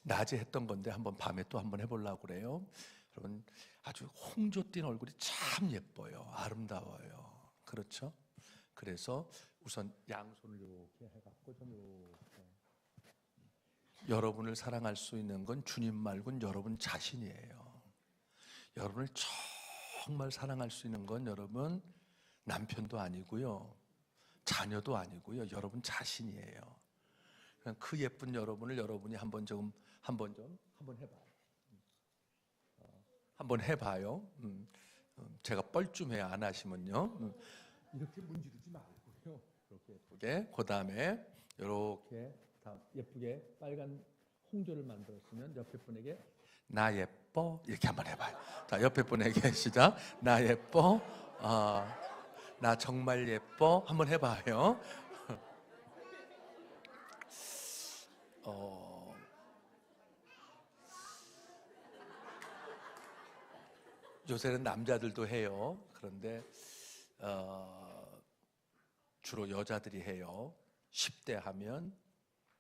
낮에 했던 건데 한번 밤에 또 한번 해보려고 그래요. 여러분, 아주 홍조 띈 얼굴이 참 예뻐요. 아름다워요. 그렇죠? 그래서 우선 양손을 이렇게 해갖고 좀 이렇게. 여러분을 사랑할 수 있는 건 주님 말고는 여러분 자신이에요. 여러분을 정말 사랑할 수 있는 건 여러분 남편도 아니고요, 자녀도 아니고요, 여러분 자신이에요. 그 예쁜 여러분을 여러분이 한번 해봐요. 한번 해봐요. 제가 뻘쭘해요. 안 하시면요. 이렇게 문지르지 말고요. 이렇게 예쁘게. 그 다음에 이렇게 다 예쁘게 빨간 홍조를 만들었으면 옆에 분에게 나 예뻐 이렇게 한번 해봐요. 자, 옆에 분에게 시작. 나 예뻐. 나 정말 예뻐. 한번 해봐요. 요새는 남자들도 해요. 그런데 주로 여자들이 해요. 10대 하면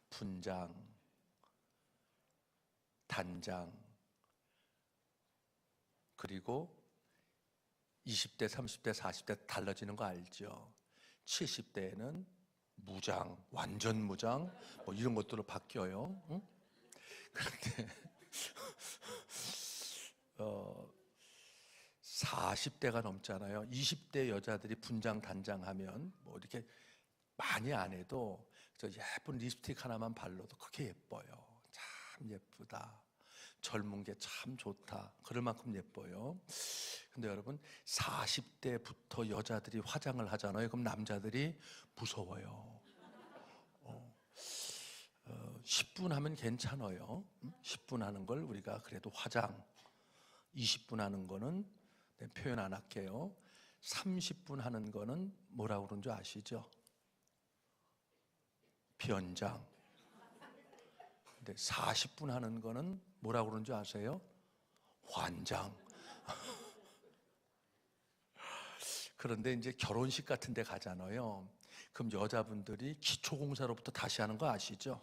분장, 단장, 그리고 20대, 30대, 40대 달라지는 거 알죠? 70대에는 무장, 완전 무장, 뭐 이런 것들로 바뀌어요. 응? 그런데 40대가 넘잖아요. 20대 여자들이 분장, 단장하면 뭐 이렇게 많이 안 해도 저 예쁜 립스틱 하나만 발라도 그렇게 예뻐요. 참 예쁘다. 젊은 게 참 좋다. 그럴 만큼 예뻐요. 근데 여러분, 40대부터 여자들이 화장을 하잖아요. 그럼 남자들이 무서워요. 10분 하면 괜찮아요. 10분 하는 걸 우리가 그래도 화장, 20분 하는 거는 표현 안 할게요. 30분 하는 거는 뭐라고 그러는 줄 아시죠? 변장. 근데 40분 하는 거는 뭐라고 그러는 줄 아세요? 환장. 그런데 이제 결혼식 같은 데 가잖아요. 그럼 여자분들이 기초공사로부터 다시 하는 거 아시죠?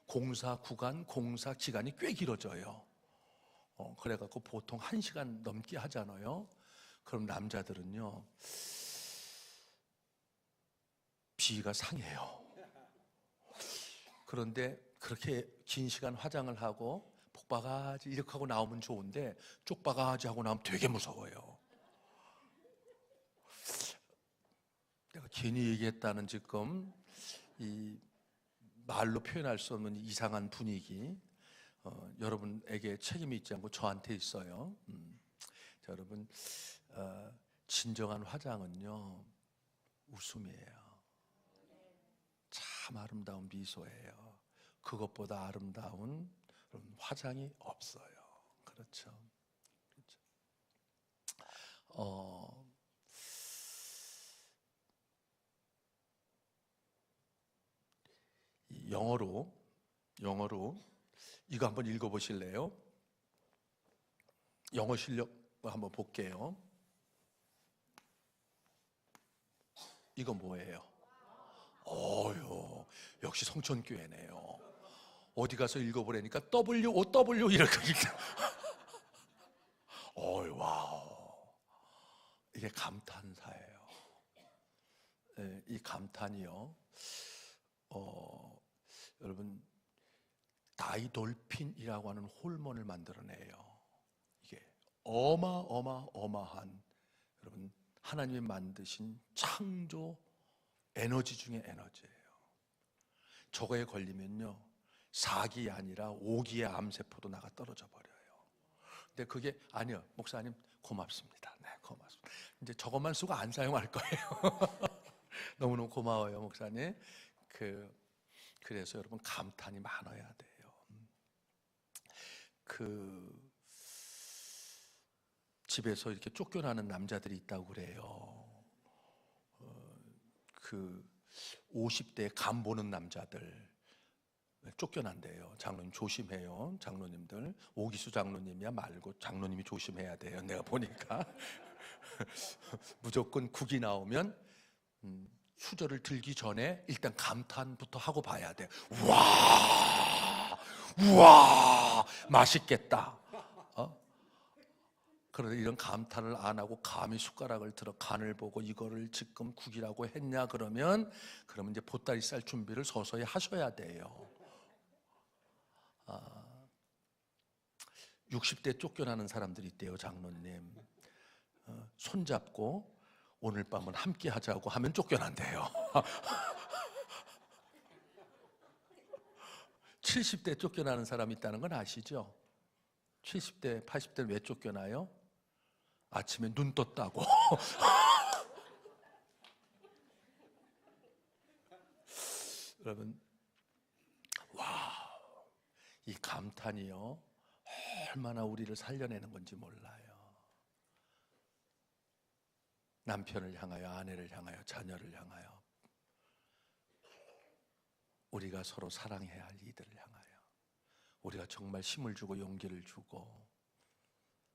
공사 구간, 공사 기간이 꽤 길어져요. 그래갖고 보통 1시간 넘게 하잖아요. 그럼 남자들은요, 비위가 상해요. 그런데 그렇게 긴 시간 화장을 하고 복바가지 이렇게 하고 나오면 좋은데 쪽바가지 하고 나오면 되게 무서워요. 내가 괜히 얘기했다는 지금 이 말로 표현할 수 없는 이상한 분위기, 여러분에게 책임이 있지 않고 저한테 있어요. 자, 여러분, 진정한 화장은요, 웃음이에요. 참 아름다운 미소예요. 그것보다 아름다운 화장이 없어요. 그렇죠? 그렇죠? 영어로 이거 한번 읽어보실래요? 영어 실력 한번 볼게요. 이거 뭐예요? 역시 성천교회네요. 어디 가서 읽어보라니까 WOW 이렇게 와우. 이게 감탄사예요. 네, 이 감탄이요. 여러분, 다이돌핀이라고 하는 호르몬을 만들어내요. 이게 어마어마한 여러분, 하나님이 만드신 창조 에너지 중에 에너지예요. 저거에 걸리면요, 4기가 아니라 5기의 암세포도 나가 떨어져 버려요. 근데 그게 아니요, 목사님 고맙습니다. 네, 고맙습니다. 이제 저것만 쓰고 안 사용할 거예요. 너무너무 고마워요, 목사님. 그래서 여러분, 감탄이 많아야 돼요. 집에서 이렇게 쫓겨나는 남자들이 있다고 그래요. 50대에 간 보는 남자들 쫓겨난대요. 장로님 조심해요. 장로님들, 오기수 장로님이야 말고 장로님이 조심해야 돼요. 내가 보니까 무조건 국이 나오면 수저를 들기 전에 일단 감탄부터 하고 봐야 돼. 와, 우와 맛있겠다. 그런데 이런 감탄을 안 하고 감히 숟가락을 들어 간을 보고 이거를 지금 국이라고 했냐 그러면 이제 보따리 쌀 준비를 서서히 하셔야 돼요. 60대 쫓겨나는 사람들이 있대요. 장로님 손잡고 오늘 밤은 함께 하자고 하면 쫓겨난대요. 70대 쫓겨나는 사람이 있다는 건 아시죠? 70대, 80대 왜 쫓겨나요? 아침에 눈 떴다고. 여러분, 이 감탄이요 얼마나 우리를 살려내는 건지 몰라요. 남편을 향하여, 아내를 향하여, 자녀를 향하여 우리가 서로 사랑해야 할 이들을 향하여 우리가 정말 힘을 주고 용기를 주고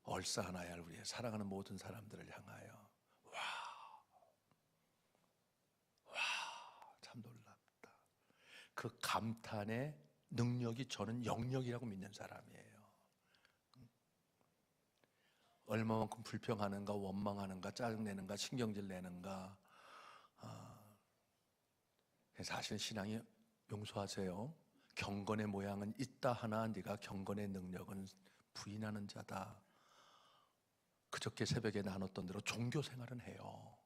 얼싸안아야 할 우리의 사랑하는 모든 사람들을 향하여 참 놀랍다. 그 감탄의 능력이 저는 영역이라고 믿는 사람이에요. 얼마만큼 불평하는가, 원망하는가, 짜증내는가, 신경질 내는가. 사실 신앙이 용서하세요. 경건의 모양은 있다 하나 네가 경건의 능력은 부인하는 자다. 그저께 새벽에 나눴던 대로 종교 생활은 해요.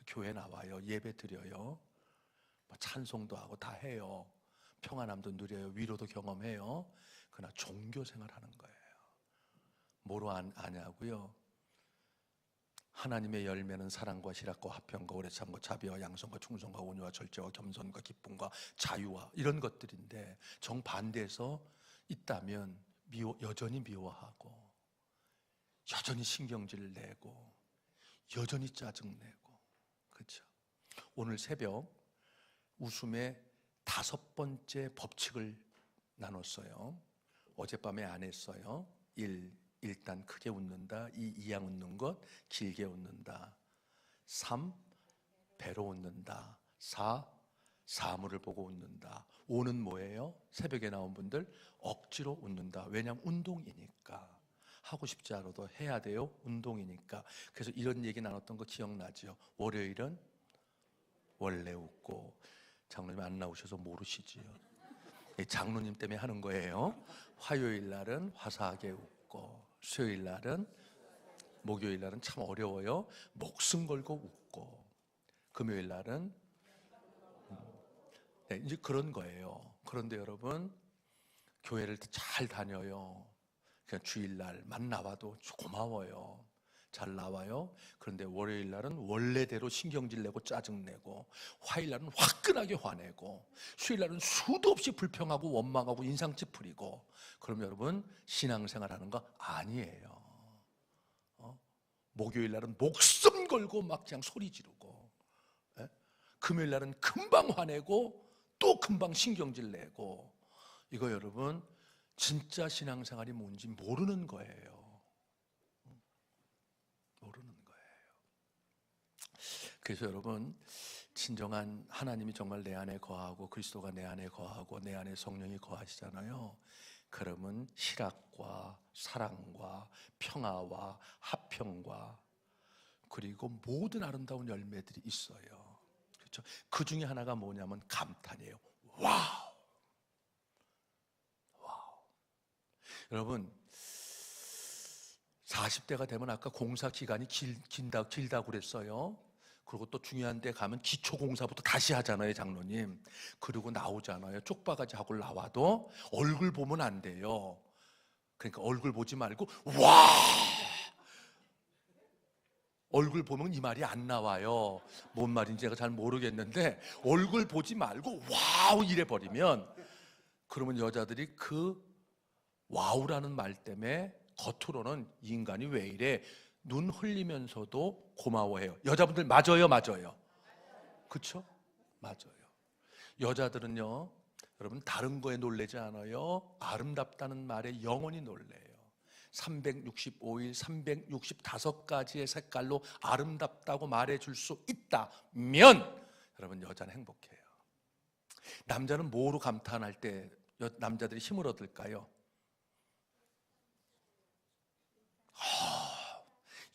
교회 나와요. 예배 드려요. 찬송도 하고 다 해요. 평안함도 누려요. 위로도 경험해요. 그러나 종교 생활하는 거예요. 뭐로 아냐고요? 하나님의 열매는 사랑과 희락과 화평과 오래 참고 자비와 양성과 충성과 온유와 절제와 겸손과 기쁨과 자유와 이런 것들인데 정반대에서 있다면 여전히 미워하고 여전히 신경질을 내고 여전히 짜증내고 그렇죠? 오늘 새벽 웃음의 5번째 법칙을 나눴어요. 어젯밤에 안 했어요. 1. 일단 크게 웃는다. 2. 이양 웃는 것 길게 웃는다. 3. 배로 웃는다. 4. 사물을 보고 웃는다. 5는 뭐예요? 새벽에 나온 분들 억지로 웃는다. 왜냐하면 운동이니까. 하고 싶지 않아도 해야 돼요. 운동이니까. 그래서 이런 얘기 나눴던 거 기억나죠? 월요일은 원래 웃고 장로님 안 나오셔서 모르시지요. 장로님 때문에 하는 거예요. 화요일 날은 화사하게 웃고 수요일 날은 목요일 날은 참 어려워요. 목숨 걸고 웃고 금요일 날은 이제 그런 거예요. 그런데 여러분 교회를 잘 다녀요. 그냥 주일날 만 나와도 고마워요. 잘 나와요. 그런데 월요일 날은 원래대로 신경질 내고 짜증내고 화요일 날은 화끈하게 화내고 수요일 날은 수도 없이 불평하고 원망하고 인상 찌푸리고 그럼 여러분 신앙생활 하는 거 아니에요. 목요일 날은 목숨 걸고 막 그냥 소리 지르고 금요일 날은 금방 화내고 또 금방 신경질 내고 이거 여러분 진짜 신앙생활이 뭔지 모르는 거예요. 모르는 거예요. 그래서 여러분 진정한 하나님이 정말 내 안에 거하고 그리스도가 내 안에 거하고 내 안에 성령이 거하시잖아요. 그러면 희락과 사랑과 평화와 화평과 그리고 모든 아름다운 열매들이 있어요. 그렇죠? 그 중에 하나가 뭐냐면 감탄이에요. 와우. 여러분 40대가 되면 아까 공사 기간이 길다고 그랬어요. 그리고 또 중요한 데 가면 기초공사부터 다시 하잖아요, 장로님. 그리고 나오잖아요. 쪽바가지 하고 나와도 얼굴 보면 안 돼요. 그러니까 얼굴 보지 말고 와! 얼굴 보면 이 말이 안 나와요. 뭔 말인지 제가 잘 모르겠는데 얼굴 보지 말고 와우 이래 버리면 그러면 여자들이 그 와우라는 말 때문에 겉으로는 이 인간이 왜 이래 눈 흘리면서도 고마워해요. 여자분들 맞아요? 그렇죠? 맞아요. 여자들은요 여러분 다른 거에 놀라지 않아요. 아름답다는 말에 영원히 놀래요. 365일 365가지의 색깔로 아름답다고 말해줄 수 있다면 여러분 여자는 행복해요. 남자는 뭐로 감탄할 때 남자들이 힘을 얻을까요?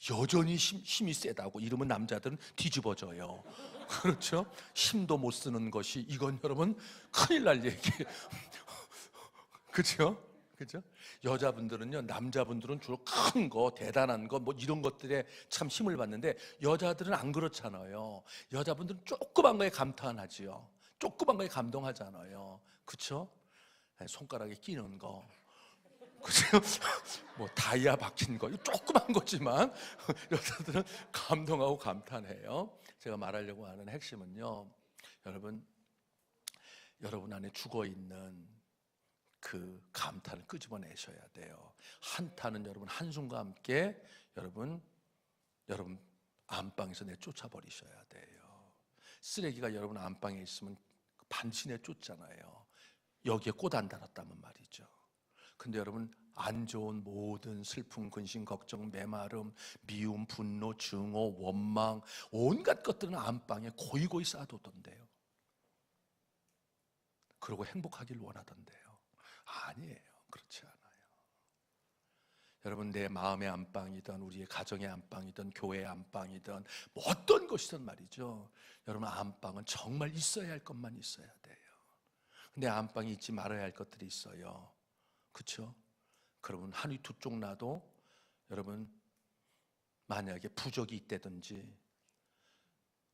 여전히 힘이 세다고 이러면 남자들은 뒤집어져요. 그렇죠? 힘도 못 쓰는 것이 이건 여러분 큰일 날 얘기예요. 그렇죠? 그죠? 여자분들은요, 남자분들은 주로 큰 거, 대단한 거, 뭐 이런 것들에 참 힘을 받는데 여자들은 안 그렇잖아요. 여자분들은 조그만 거에 감탄하지요. 조그만 거에 감동하잖아요. 그렇죠? 손가락에 끼는 거, 그죠? 뭐 다이아 박힌 거, 조그만 거지만 여자들은 감동하고 감탄해요. 제가 말하려고 하는 핵심은요, 여러분 안에 죽어 있는 그 감탄을 끄집어내셔야 돼요. 한탄은 여러분 한숨과 함께 여러분 안방에서 내쫓아 버리셔야 돼요. 쓰레기가 여러분 안방에 있으면 반드시 내쫓잖아요. 여기에 꽃 안 달았다면 말이죠. 근데 여러분 안 좋은 모든 슬픔, 근심, 걱정, 메마름, 미움, 분노, 증오, 원망 온갖 것들은 안방에 고이고이 쌓아뒀던데요. 그러고 행복하길 원하던데요. 아니에요. 그렇지 않아요. 여러분 내 마음의 안방이든 우리의 가정의 안방이든 교회의 안방이든 뭐 어떤 것이든 말이죠. 여러분 안방은 정말 있어야 할 것만 있어야 돼요. 근데 안방에 있지 말아야 할 것들이 있어요. 그렇죠? 그러면 한이 두 쪽 나도 여러분 만약에 부적이 있다든지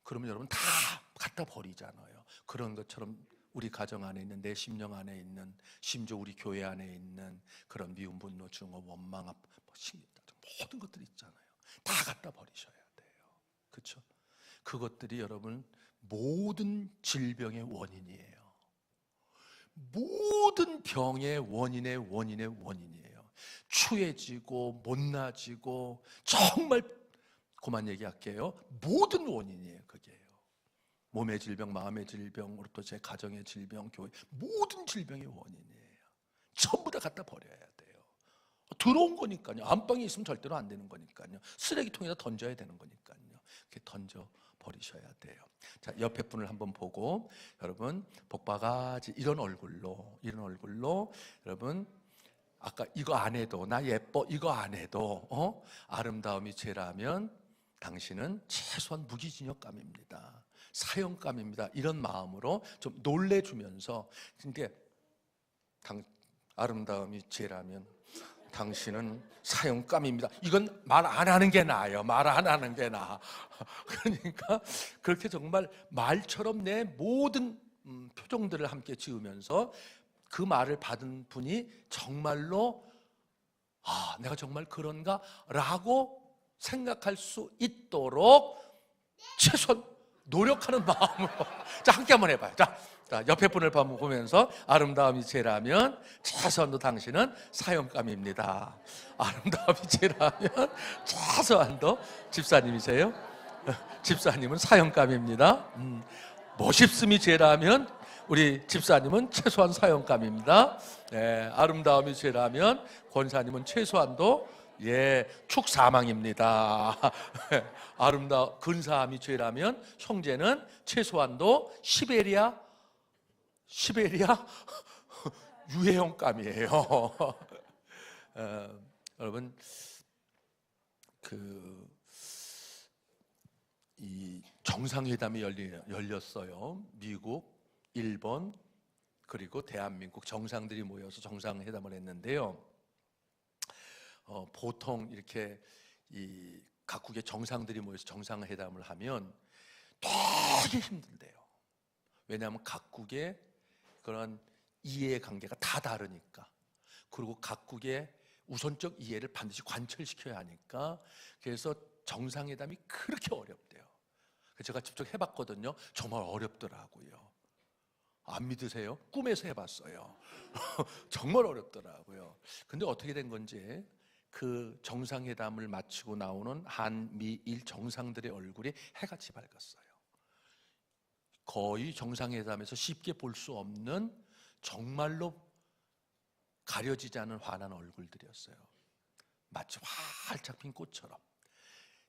그러면 여러분 다 갖다 버리잖아요. 그런 것처럼 우리 가정 안에 있는 내 심령 안에 있는 심지어 우리 교회 안에 있는 그런 미움, 분노, 증오, 원망, 모든 것들이 있잖아요. 다 갖다 버리셔야 돼요. 그렇죠? 그것들이 여러분 모든 질병의 원인이에요. 모든 병의 원인이에요. 추해지고 못나지고 정말 그만 얘기할게요. 모든 원인이에요. 그게요. 몸의 질병, 마음의 질병, 또 제 가정의 질병, 교회 모든 질병의 원인이에요. 전부 다 갖다 버려야 돼요. 들어온 거니까요. 안방에 있으면 절대로 안 되는 거니까요. 쓰레기통에다 던져야 되는 거니까요. 이렇게 던져 버리셔야 돼요. 자, 옆에 분을 한번 보고 여러분 복바가지 이런 얼굴로 여러분 아까 이거 안 해도 나 예뻐 이거 안 해도 아름다움이 죄라면 당신은 최소한 무기징역감입니다. 사형감입니다. 이런 마음으로 좀 놀래주면서 근데 아름다움이 죄라면 당신은 사형감입니다. 이건 말 안 하는 게 나아요. 말 안 하는 게 나아. 그러니까 그렇게 정말 말처럼 내 모든 표정들을 함께 지으면서 그 말을 받은 분이 정말로 내가 정말 그런가? 라고 생각할 수 있도록 최소한 노력하는 마음으로 자 함께 한번 해봐요. 자 옆에 분을 보면서 아름다움이 죄라면 최소한도 당신은 사형감입니다. 아름다움이 죄라면 최소한도 집사님이세요? 집사님은 사형감입니다. 멋있음이 죄라면 우리 집사님은 최소한 사형감입니다. 아름다움이 죄라면 권사님은 최소한도 축사망입니다. 근사함이 죄라면 형제는 최소한도 시베리아 유해형감이에요. 여러분 이 정상회담이 열렸어요. 미국, 일본 그리고 대한민국 정상들이 모여서 정상회담을 했는데요. 보통 이렇게 이 각국의 정상들이 모여서 정상회담을 하면 되게 힘든데요. 왜냐하면 각국의 그런 이해관계가 다 다르니까. 그리고 각국의 우선적 이해를 반드시 관철시켜야 하니까. 그래서 정상회담이 그렇게 어렵대요. 제가 직접 해봤거든요. 정말 어렵더라고요. 안 믿으세요? 꿈에서 해봤어요. 정말 어렵더라고요. 근데 어떻게 된 건지 그 정상회담을 마치고 나오는 한미일 정상들의 얼굴이 해같이 밝았어요. 거의 정상회담에서 쉽게 볼 수 없는 정말로 가려지지 않은 환한 얼굴들이었어요. 마치 활짝 핀 꽃처럼.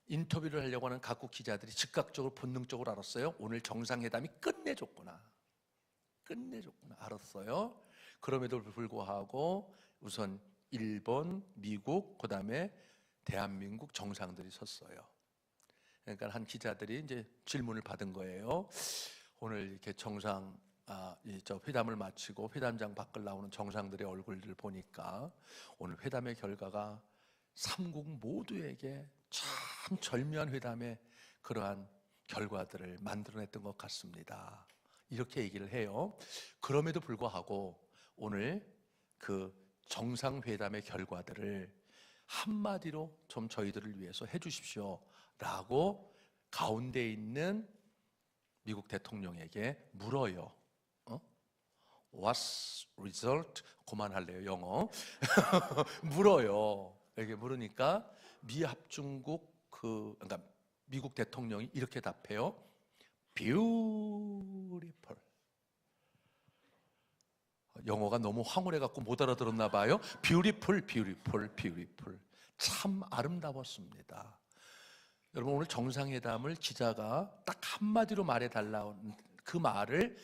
인터뷰를 하려고 하는 각국 기자들이 즉각적으로 본능적으로 알았어요. 오늘 정상회담이 끝내줬구나 알았어요. 그럼에도 불구하고 우선 일본, 미국, 그다음에 대한민국 정상들이 섰어요. 그러니까 한 기자들이 이제 질문을 받은 거예요. 오늘 이렇게 저 회담을 마치고 회담장 밖을 나오는 정상들의 얼굴들을 보니까 오늘 회담의 결과가 삼국 모두에게 참 절묘한 회담의 그러한 결과들을 만들어냈던 것 같습니다. 이렇게 얘기를 해요. 그럼에도 불구하고 오늘 그 정상회담의 결과들을 한마디로 좀 저희들을 위해서 해주십시오 라고 가운데 있는 미국 대통령에게 물어요. What's result? 그만할래요, 영어. 물어요. 이렇게 물으니까 미합중국 그러니까 미국 대통령이 이렇게 답해요. Beautiful. 영어가 너무 황홀해갖고 못 알아들었나 봐요. Beautiful, beautiful, beautiful. 참 아름다웠습니다. 여러분, 오늘 정상회담을 기자가 딱 한마디로 말해달라는 그 말을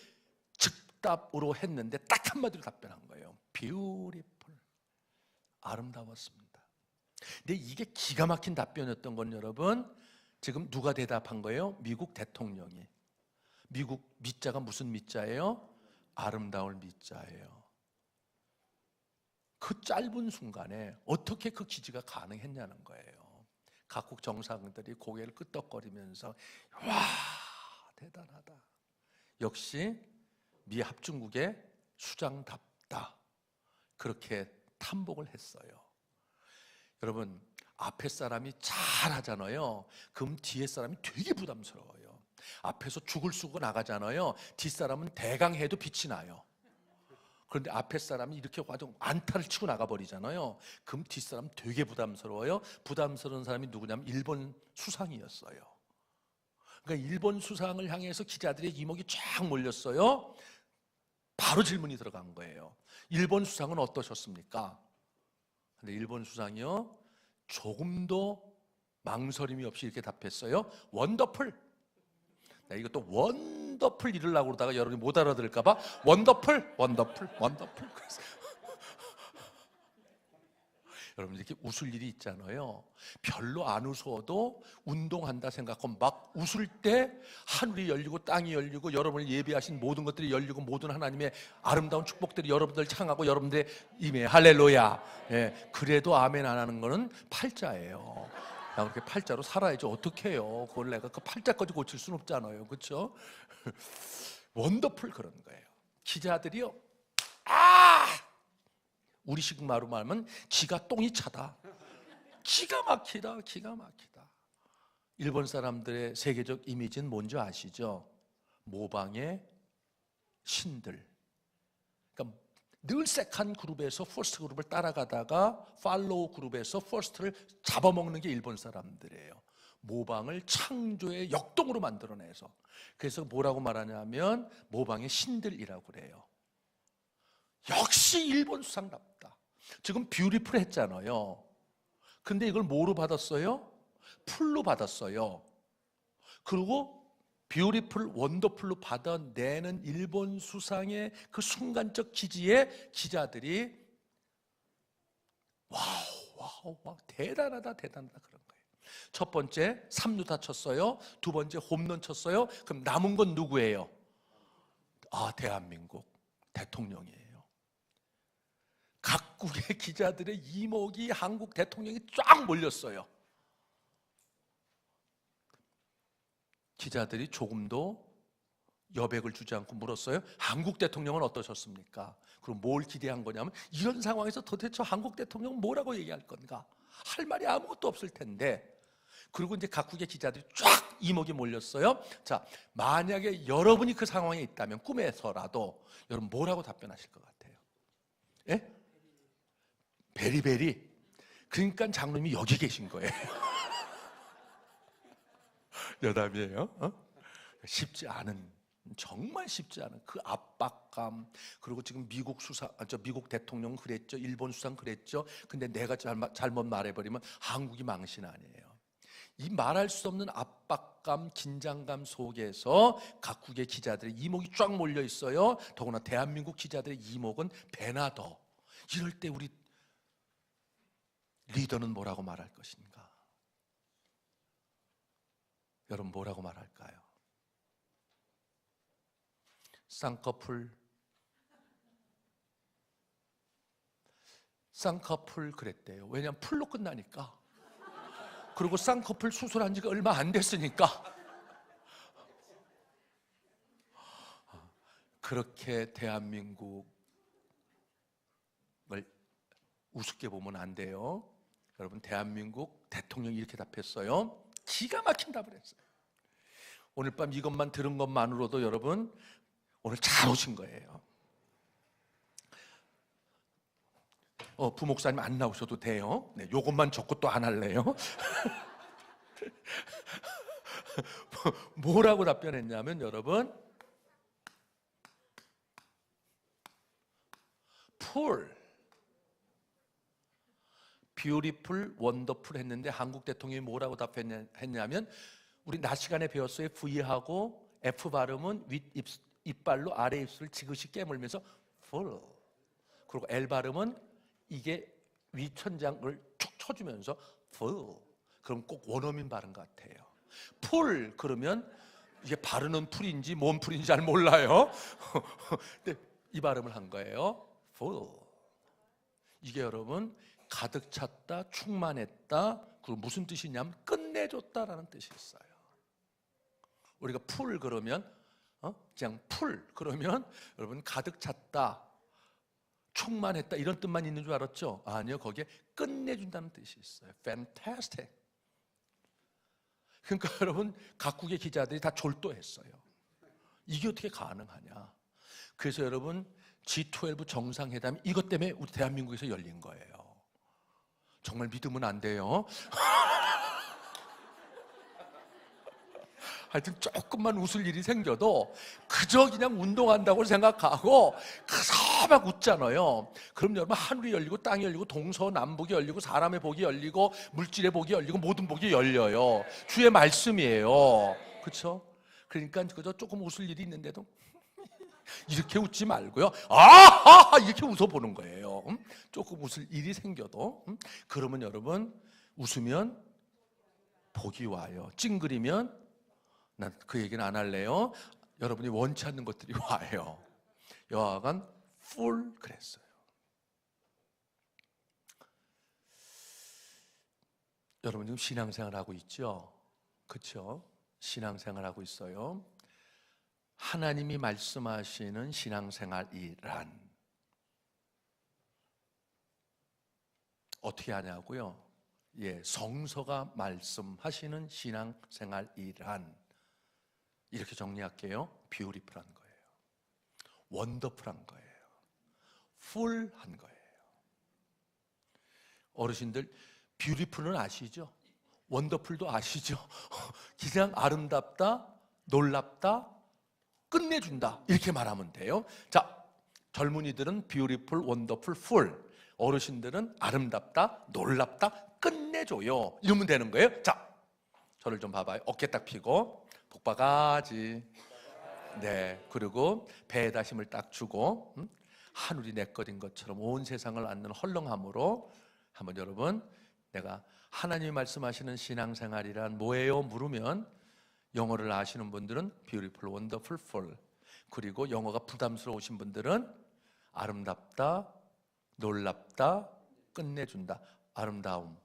즉답으로 했는데 딱 한마디로 답변한 거예요. Beautiful. 아름다웠습니다. 근데 이게 기가 막힌 답변이었던 건 여러분, 지금 누가 대답한 거예요? 미국 대통령이. 미국 미자가 무슨 미자예요? 아름다울 미자예요. 그 짧은 순간에 어떻게 그 기지가 가능했냐는 거예요. 각국 정상들이 고개를 끄덕거리면서 와, 대단하다. 역시 미 합중국의 수장답다. 그렇게 탐복을 했어요. 여러분, 앞에 사람이 잘하잖아요. 그럼 뒤에 사람이 되게 부담스러워요. 앞에서 죽을 쓰고 나가잖아요. 뒷사람은 대강 해도 빛이 나요. 그런데 앞에 사람이 이렇게 와도 안타를 치고 나가버리잖아요. 그럼 뒷사람 되게 부담스러워요. 부담스러운 사람이 누구냐면 일본 수상이었어요. 그러니까 일본 수상을 향해서 기자들의 이목이 쫙 몰렸어요. 바로 질문이 들어간 거예요. 일본 수상은 어떠셨습니까? 근데 일본 수상이요, 조금도 망설임이 없이 이렇게 답했어요. 원더풀. 이것도 원더풀 이러려고 그러다가 여러분이 못 알아들을까 봐 원더풀, 원더풀, 원더풀. 여러분, 이렇게 웃을 일이 있잖아요. 별로 안 웃어도 운동한다 생각하고 막 웃을 때 하늘이 열리고 땅이 열리고 여러분을 예비하신 모든 것들이 열리고 모든 하나님의 아름다운 축복들이 여러분들 향하고 여러분들의 임해. 할렐루야. 예, 그래도 아멘 안 하는 거는 팔자예요. 그렇게 팔자로 살아야죠. 어떻게 해요? 그걸 내가 그 팔자까지 고칠 수는 없잖아요. 그렇죠? 원더풀 그런 거예요. 기자들이요, 우리식 말로 말하면 기가 똥이 차다. 기가 막히다, 기가 막히다. 일본 사람들의 세계적 이미지는 뭔지 아시죠? 모방의 신들. 그러니까 늘 세컨 그룹에서 퍼스트 그룹을 따라가다가 팔로우 그룹에서 퍼스트를 잡아먹는 게 일본 사람들이에요. 모방을 창조의 역동으로 만들어내서. 그래서 뭐라고 말하냐면 모방의 신들이라고 그래요. 역시 일본 수상답다. 지금 뷰티풀 했잖아요. 근데 이걸 뭐로 받았어요? 풀로 받았어요. 그리고 뷰티풀, 원더풀로 받아내는 일본 수상의 그 순간적 기지에 기자들이 와우, 대단하다 그런 거예요. 첫 번째 3루타 쳤어요. 두 번째 홈런 쳤어요. 그럼 남은 건 누구예요? 대한민국 대통령이에요. 각국의 기자들의 이목이 한국 대통령이 쫙 몰렸어요. 기자들이 조금도 여백을 주지 않고 물었어요. 한국 대통령은 어떠셨습니까? 그럼 뭘 기대한 거냐면 이런 상황에서 도대체 한국 대통령은 뭐라고 얘기할 건가? 할 말이 아무것도 없을 텐데. 그리고 이제 각국의 기자들이 쫙 이목이 몰렸어요. 자, 만약에 여러분이 그 상황에 있다면 꿈에서라도 여러분 뭐라고 답변하실 것 같아요? 예? 베리베리. 그러니까 장로님이 여기 계신 거예요. 여담이에요. 쉽지 않은, 정말 쉽지 않은 그 압박감. 그리고 지금 미국 대통령 그랬죠, 일본 수상 그랬죠. 근데 내가 잘못 말해버리면 한국이 망신 아니에요. 이 말할 수 없는 압박감, 긴장감 속에서 각국의 기자들의 이목이 쫙 몰려 있어요. 더구나 대한민국 기자들의 이목은 배나 더. 이럴 때 우리 리더는 뭐라고 말할 것인가? 여러분 뭐라고 말할까요? 쌍꺼풀 그랬대요. 왜냐하면 풀로 끝나니까. 그리고 쌍꺼풀 수술한 지가 얼마 안 됐으니까. 그렇게 대한민국을 우습게 보면 안 돼요. 여러분 대한민국 대통령이 이렇게 답했어요. 기가 막힌 답을 했어요. 오늘 밤 이것만 들은 것만으로도 여러분 오늘 잘 오신 거예요. 부목사님 안 나오셔도 돼요. 네, 요것만 적고 또 안 할래요. 뭐라고 답변했냐면 여러분 풀 뷰티풀 원더풀 했는데 한국 대통령이 뭐라고 답했냐면 우리 낮 시간에 배웠어요. V하고 F 발음은 이빨로 아래 입술을 지그시 깨물면서 full. 그리고 L 발음은 이게 위천장을 툭 쳐주면서 full. 그럼 꼭 원어민 발음 같아요. 풀 그러면 이게 바르는 풀인지 뭔 풀인지 잘 몰라요. 근데 이 발음을 한 거예요. full. 이게 여러분 가득 찼다, 충만했다. 그리고 무슨 뜻이냐면 끝내줬다라는 뜻이 있어요. 우리가 풀 그러면 그냥 풀 그러면 여러분 가득 찼다, 충만했다 이런 뜻만 있는 줄 알았죠? 아니요, 거기에 끝내준다는 뜻이 있어요. Fantastic. 그러니까 여러분 각국의 기자들이 다 졸도했어요. 이게 어떻게 가능하냐? 그래서 여러분 G12 정상회담이 이것 때문에 우리 대한민국에서 열린 거예요. 정말 믿으면 안 돼요. 하여튼 조금만 웃을 일이 생겨도 그저 그냥 운동한다고 생각하고 그저 막 웃잖아요. 그럼 여러분 하늘이 열리고 땅이 열리고 동서남북이 열리고 사람의 복이 열리고 물질의 복이 열리고 모든 복이 열려요. 주의 말씀이에요. 그렇죠? 그러니까 그저 조금 웃을 일이 있는데도 이렇게 웃지 말고요. 아하! 이렇게 웃어보는 거예요. 조금 웃을 일이 생겨도. 그러면 여러분 웃으면 복이 와요. 찡그리면 난 그 얘기는 안 할래요. 여러분이 원치 않는 것들이 와요. 여하간 full 그랬어요. 여러분 지금 신앙생활 하고 있죠? 그렇죠? 신앙생활 하고 있어요. 하나님이 말씀하시는 신앙생활이란 어떻게 하냐고요? 성서가 말씀하시는 신앙생활이란 이렇게 정리할게요. 뷰티풀한 거예요. 원더풀한 거예요. 풀한 거예요. 어르신들 뷰티풀은 아시죠? 원더풀도 아시죠? 그냥 아름답다, 놀랍다, 끝내준다 이렇게 말하면 돼요. 자, 젊은이들은 뷰티풀, 원더풀, 풀. 어르신들은 아름답다, 놀랍다, 끝내줘요. 이러면 되는 거예요. 자, 저를 좀 봐봐요. 어깨 딱 펴고 복바가지. 네, 그리고 배에다 힘을 딱 주고 하늘이 내 것인 것처럼 온 세상을 안는 헐렁함으로 한번 여러분 내가 하나님이 말씀하시는 신앙생활이란 뭐예요? 물으면 영어를 아시는 분들은 beautiful, wonderful, full. 그리고 영어가 부담스러우신 분들은 아름답다, 놀랍다, 끝내준다. 아름다움,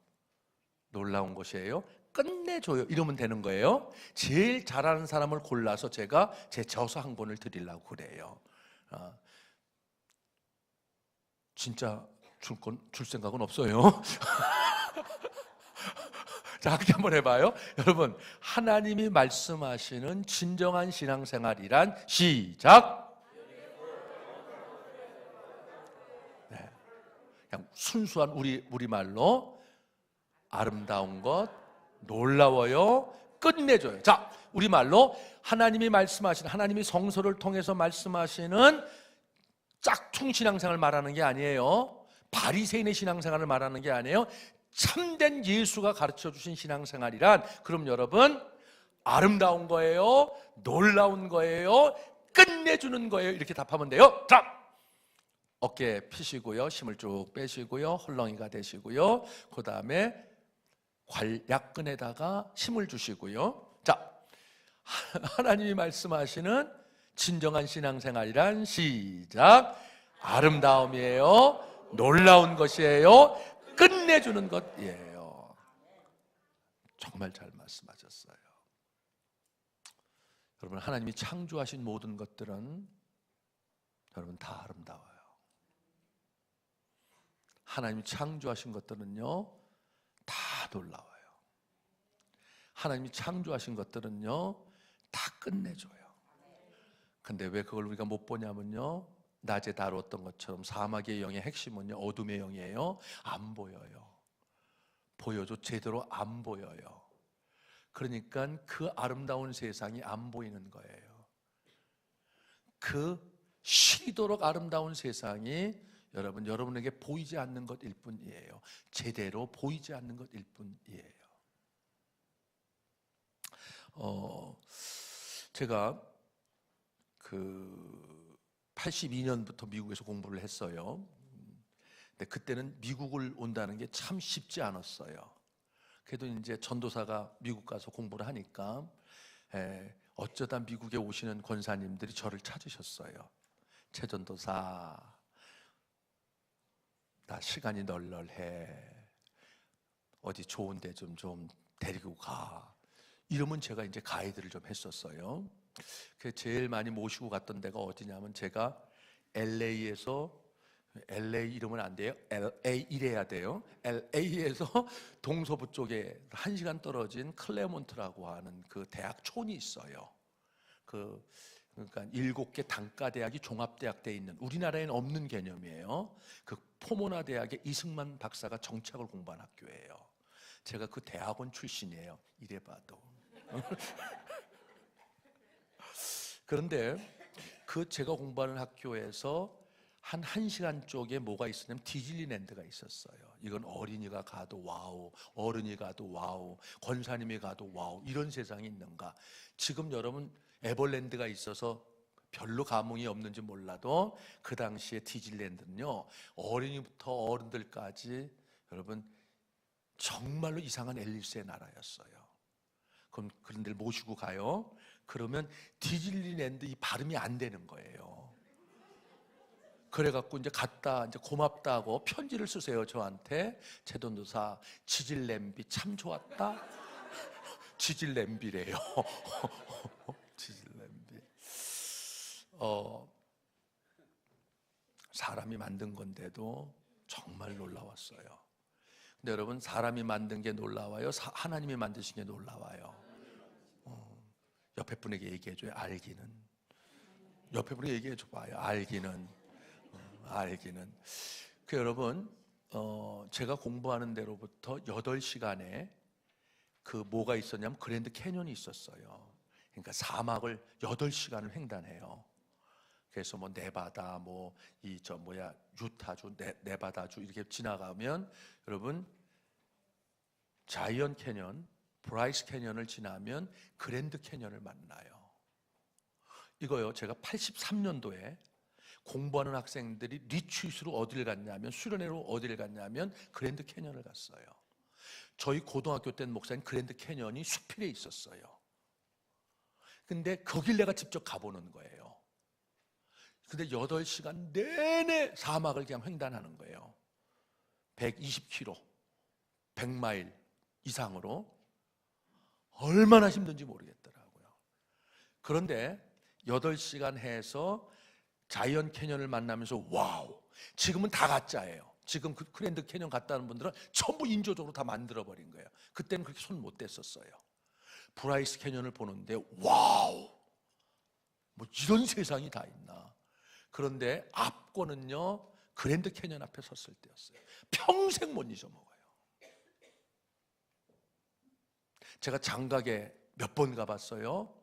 놀라운 것이에요. 끝내줘요. 이러면 되는 거예요. 제일 잘하는 사람을 골라서 제가 제 저서 한 권을 드리려고 그래요. 진짜 줄 생각은 없어요. 자, 그렇게 한번 해봐요. 여러분, 하나님이 말씀하시는 진정한 신앙생활이란 시작. 네. 그냥 순수한 우리말로 아름다운 것, 놀라워요, 끝내줘요. 자, 우리말로 하나님이 말씀하시는, 하나님이 성서를 통해서 말씀하시는 짝퉁 신앙생활을 말하는 게 아니에요. 바리새인의 신앙생활을 말하는 게 아니에요. 참된 예수가 가르쳐 주신 신앙생활이란, 그럼 여러분, 아름다운 거예요? 놀라운 거예요? 끝내주는 거예요? 이렇게 답하면 돼요. 자, 어깨 피시고요, 힘을 쭉 빼시고요, 헐렁이가 되시고요, 그 다음에 약근에다가 힘을 주시고요. 자, 하나님이 말씀하시는 진정한 신앙생활이란, 시작, 아름다움이에요, 놀라운 것이에요, 끝내주는 것이에요. 정말 잘 말씀하셨어요. 여러분, 하나님이 창조하신 모든 것들은 여러분 다 아름다워요. 하나님이 창조하신 것들은요 다 놀라워요. 하나님이 창조하신 것들은요 다 끝내줘요. 근데 왜 그걸 우리가 못 보냐면요, 낮에 다루었던 것처럼 사막의 영의 핵심은요 어둠의 영이에요. 안 보여요. 보여도 제대로 안 보여요. 그러니까 그 아름다운 세상이 안 보이는 거예요. 그 쉬도록 아름다운 세상이 여러분에게 보이지 않는 것일 뿐이에요. 제대로 보이지 않는 것일 뿐이에요. 제가 82년부터 미국에서 공부를 했어요. 근데 그때는 미국을 온다는 게 참 쉽지 않았어요. 그래도 이제 전도사가 미국 가서 공부를 하니까 어쩌다 미국에 오시는 권사님들이 저를 찾으셨어요. 최 전도사, 나 시간이 널널해. 어디 좋은 데 좀 데리고 가. 이러면 제가 이제 가이드를 좀 했었어요. 제일 많이 모시고 갔던 데가 어디냐면, 제가 LA에서, LA 이러면 안 돼요. LA 이래야 돼요. LA에서 동서부 쪽에 1시간 떨어진 클레몬트라고 하는 그 대학촌이 있어요. 그러니까 7개 단과대학이 종합대학대에 있는, 우리나라에는 없는 개념이에요. 그 포모나 대학의 이승만 박사가 정치학을 공부한 학교예요. 제가 그 대학원 출신이에요. 이래봐도. 그런데 제가 공부하는 학교에서 한 1시간 쪽에 뭐가 있었냐면 디즈니랜드가 있었어요. 이건 어린이가 가도 와우, 어른이 가도 와우, 권사님이 가도 와우, 이런 세상이 있는가. 지금 여러분 에버랜드가 있어서 별로 감흥이 없는지 몰라도 그 당시에 디즈니랜드는요 어린이부터 어른들까지 여러분 정말로 이상한 앨리스의 나라였어요. 그럼 그런 데를 모시고 가요. 그러면 디즈니랜드 이 발음이 안 되는 거예요. 그래갖고 이제 갔다 이제 고맙다고 편지를 쓰세요 저한테. 최전도사, 지질냄비 참 좋았다. 지질냄비래요. 지질냄비. 사람이 만든 건데도 정말 놀라웠어요. 근데 여러분, 사람이 만든 게 놀라워요? 하나님이 만드신 게 놀라워요? 옆에 분에게 얘기해줘요. 알기는. 옆에 분에게 얘기해줘봐요. 알기는. 알기는. 여러분, 제가 공부하는 데로부터 8시간에 뭐가 있었냐면 그랜드 캐년이 있었어요. 그러니까 사막을 8시간을 횡단해요. 그래서 뭐 네바다, 유타주, 네바다주 이렇게 지나가면 여러분 자이언트 캐년, 브라이스 캐년을 지나면 그랜드 캐년을 만나요. 이거요, 제가 83년도에 공부하는 학생들이 리트릿으로 어디를 갔냐면, 수련회로 어디를 갔냐면 그랜드 캐년을 갔어요. 저희 고등학교 때 목사님 그랜드 캐년이 수필에 있었어요. 근데 거길 내가 직접 가보는 거예요. 근데 8시간 내내 사막을 그냥 횡단하는 거예요. 120km, 100마일 이상으로. 얼마나 힘든지 모르겠더라고요. 그런데 8시간 해서 자이언트 캐년을 만나면서 와우, 지금은 다 가짜예요. 지금 그 그랜드 캐년 갔다는 분들은 전부 인조적으로 다 만들어버린 거예요. 그때는 그렇게 손 못 댔었어요. 브라이스 캐년을 보는데 와우, 뭐 이런 세상이 다 있나. 그런데 앞권은요 그랜드 캐년 앞에 섰을 때였어요. 평생 못 잊어먹어요. 제가 장각에 몇 번 가봤어요.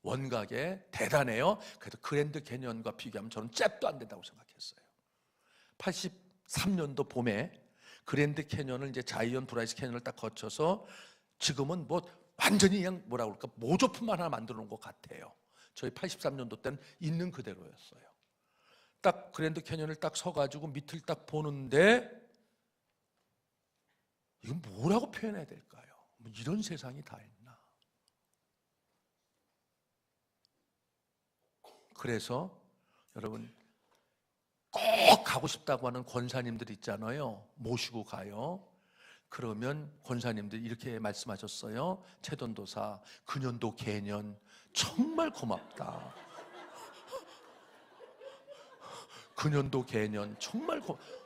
원각에 대단해요. 그래도 그랜드 캐년과 비교하면 저는 잽도 안 된다고 생각했어요. 83년도 봄에 그랜드 캐년을 이제 자이언트 브라이스 캐년을 딱 거쳐서 지금은 뭐 완전히 그냥 뭐라 그럴까 모조품 하나 만들어 놓은 것 같아요. 저희 83년도 때는 있는 그대로였어요. 딱 그랜드 캐년을 딱 서가지고 밑을 딱 보는데 이건 뭐라고 표현해야 될까요? 뭐 이런 세상이 다 있나? 그래서 여러분 꼭 가고 싶다고 하는 권사님들 있잖아요. 모시고 가요. 그러면 권사님들이 이렇게 말씀하셨어요. 채돈도사, 그년도 개년 정말 고맙다. 그년도 개년 정말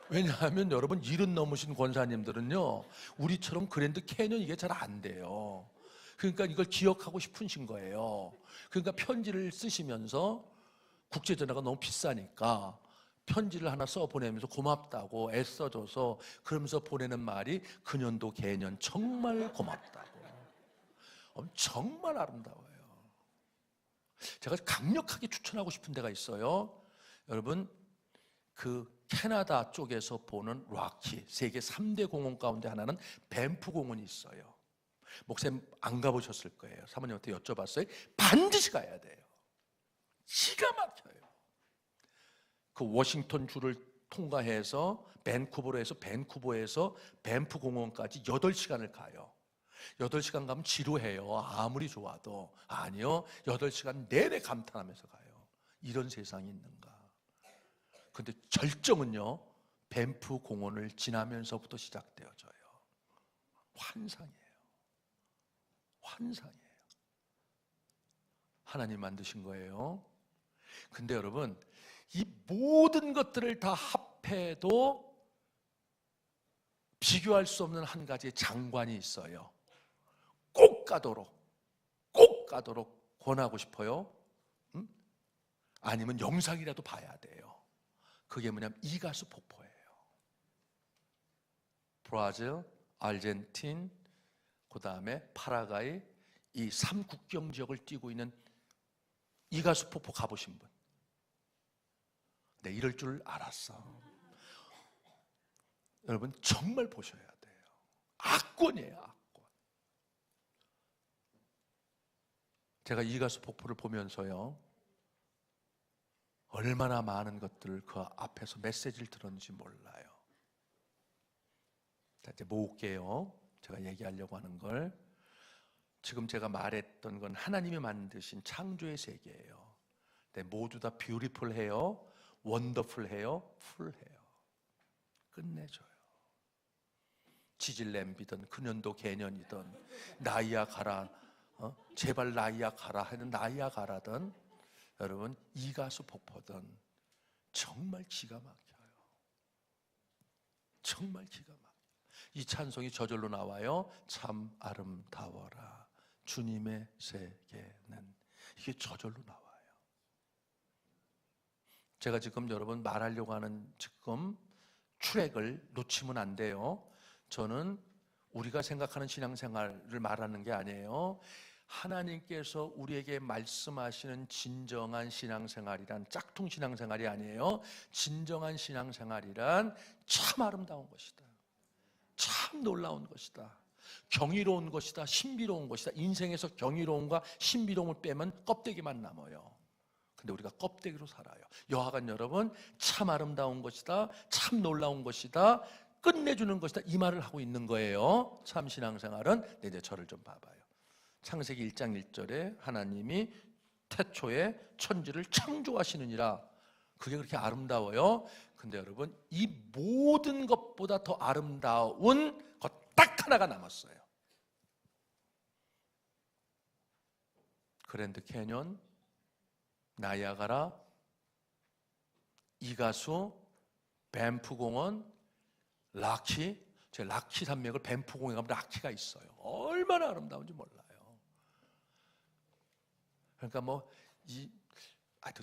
왜냐하면 여러분 70 넘으신 권사님들은요 우리처럼 그랜드 캐년 이게 잘 안 돼요. 그러니까 이걸 기억하고 싶으신 거예요. 그러니까 편지를 쓰시면서 국제전화가 너무 비싸니까 편지를 하나 써 보내면서 고맙다고 애써줘서 그러면서 보내는 말이 그년도 개년 정말 고맙다고. 정말 아름다워요. 제가 강력하게 추천하고 싶은 데가 있어요. 여러분 그 캐나다 쪽에서 보는 락키 세계 3대 공원 가운데 하나는 밴프 공원이 있어요. 목사님 안 가보셨을 거예요. 사모님한테 여쭤봤어요. 반드시 가야 돼요. 기가 막혀요. 그 워싱턴 주를 통과해서 밴쿠버에서 밴프 공원까지 8시간을 가요. 8시간 가면 지루해요. 아무리 좋아도. 아니요, 8시간 내내 감탄하면서 가요. 이런 세상이 있는가. 근데 절정은요 밴프 공원을 지나면서부터 시작되어져요. 환상이에요. 환상이에요. 하나님 만드신 거예요. 근데 여러분 이 모든 것들을 다 합해도 비교할 수 없는 한 가지의 장관이 있어요. 꼭 가도록 권하고 싶어요. 아니면 영상이라도 봐야 돼요. 그게 뭐냐면 이가수 폭포예요. 브라질, 아르헨틴, 그 다음에 파라과이 이 3국경 지역을 띄고 있는 이가수 폭포 가보신 분? 네, 이럴 줄 알았어. 여러분 정말 보셔야 돼요. 압권이에요, 압권. 제가 이가수 폭포를 보면서요 얼마나 많은 것들을 그 앞에서 메시지를 들었는지 몰라요. 자, 이제 모을게요. 제가 얘기하려고 하는 걸. 지금 제가 말했던 건 하나님이 만드신 창조의 세계예요. 네, 모두 다 뷰티풀해요, 원더풀해요, 풀해요. 끝내줘요. 지질램비든 그년도 개년이든 나이아가라, 제발 나이아가라 하는 나이아가라든 여러분 이가수 폭포든 정말 기가 막혀요. 정말 기가 막혀요. 이 찬송이 저절로 나와요. 참 아름다워라 주님의 세계는. 이게 저절로 나와요. 제가 지금 여러분 말하려고 하는 지금 트랙을 놓치면 안 돼요. 저는 우리가 생각하는 신앙생활을 말하는 게 아니에요. 하나님께서 우리에게 말씀하시는 진정한 신앙생활이란 짝퉁 신앙생활이 아니에요. 진정한 신앙생활이란 참 아름다운 것이다. 참 놀라운 것이다. 경이로운 것이다. 신비로운 것이다. 인생에서 경이로움과 신비로움을 빼면 껍데기만 남아요. 근데 우리가 껍데기로 살아요. 여하간 여러분 참 아름다운 것이다. 참 놀라운 것이다. 끝내주는 것이다. 이 말을 하고 있는 거예요. 참 신앙생활은. 네, 이제 저를 좀 봐봐요. 창세기 1장 1절에 하나님이 태초에 천지를 창조하시느니라. 그게 그렇게 아름다워요. 근데 여러분 이 모든 것보다 더 아름다운 것 딱 하나가 남았어요. 그랜드 캐년, 나이아가라, 이가수, 밴프 공원, 락키. 제 락키 산맥을 밴프 공원에 가면 락키가 있어요. 얼마나 아름다운지 몰라요. 그러니까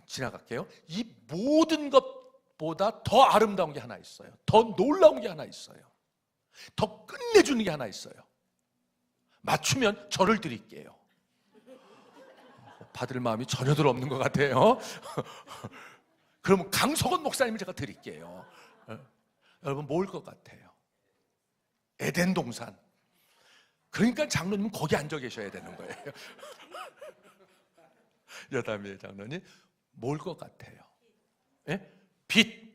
지나갈게요. 이 모든 것보다 더 아름다운 게 하나 있어요. 더 놀라운 게 하나 있어요. 더 끝내주는 게 하나 있어요. 맞추면 저를 드릴게요. 받을 마음이 전혀들 없는 것 같아요. 그러면 강석원 목사님을 제가 드릴게요. 여러분 뭘 것 같아요? 에덴 동산. 그러니까 장로님은 거기 앉아 계셔야 되는 거예요. 여담이에요. 장로님 뭘 것 같아요? 예? 빛.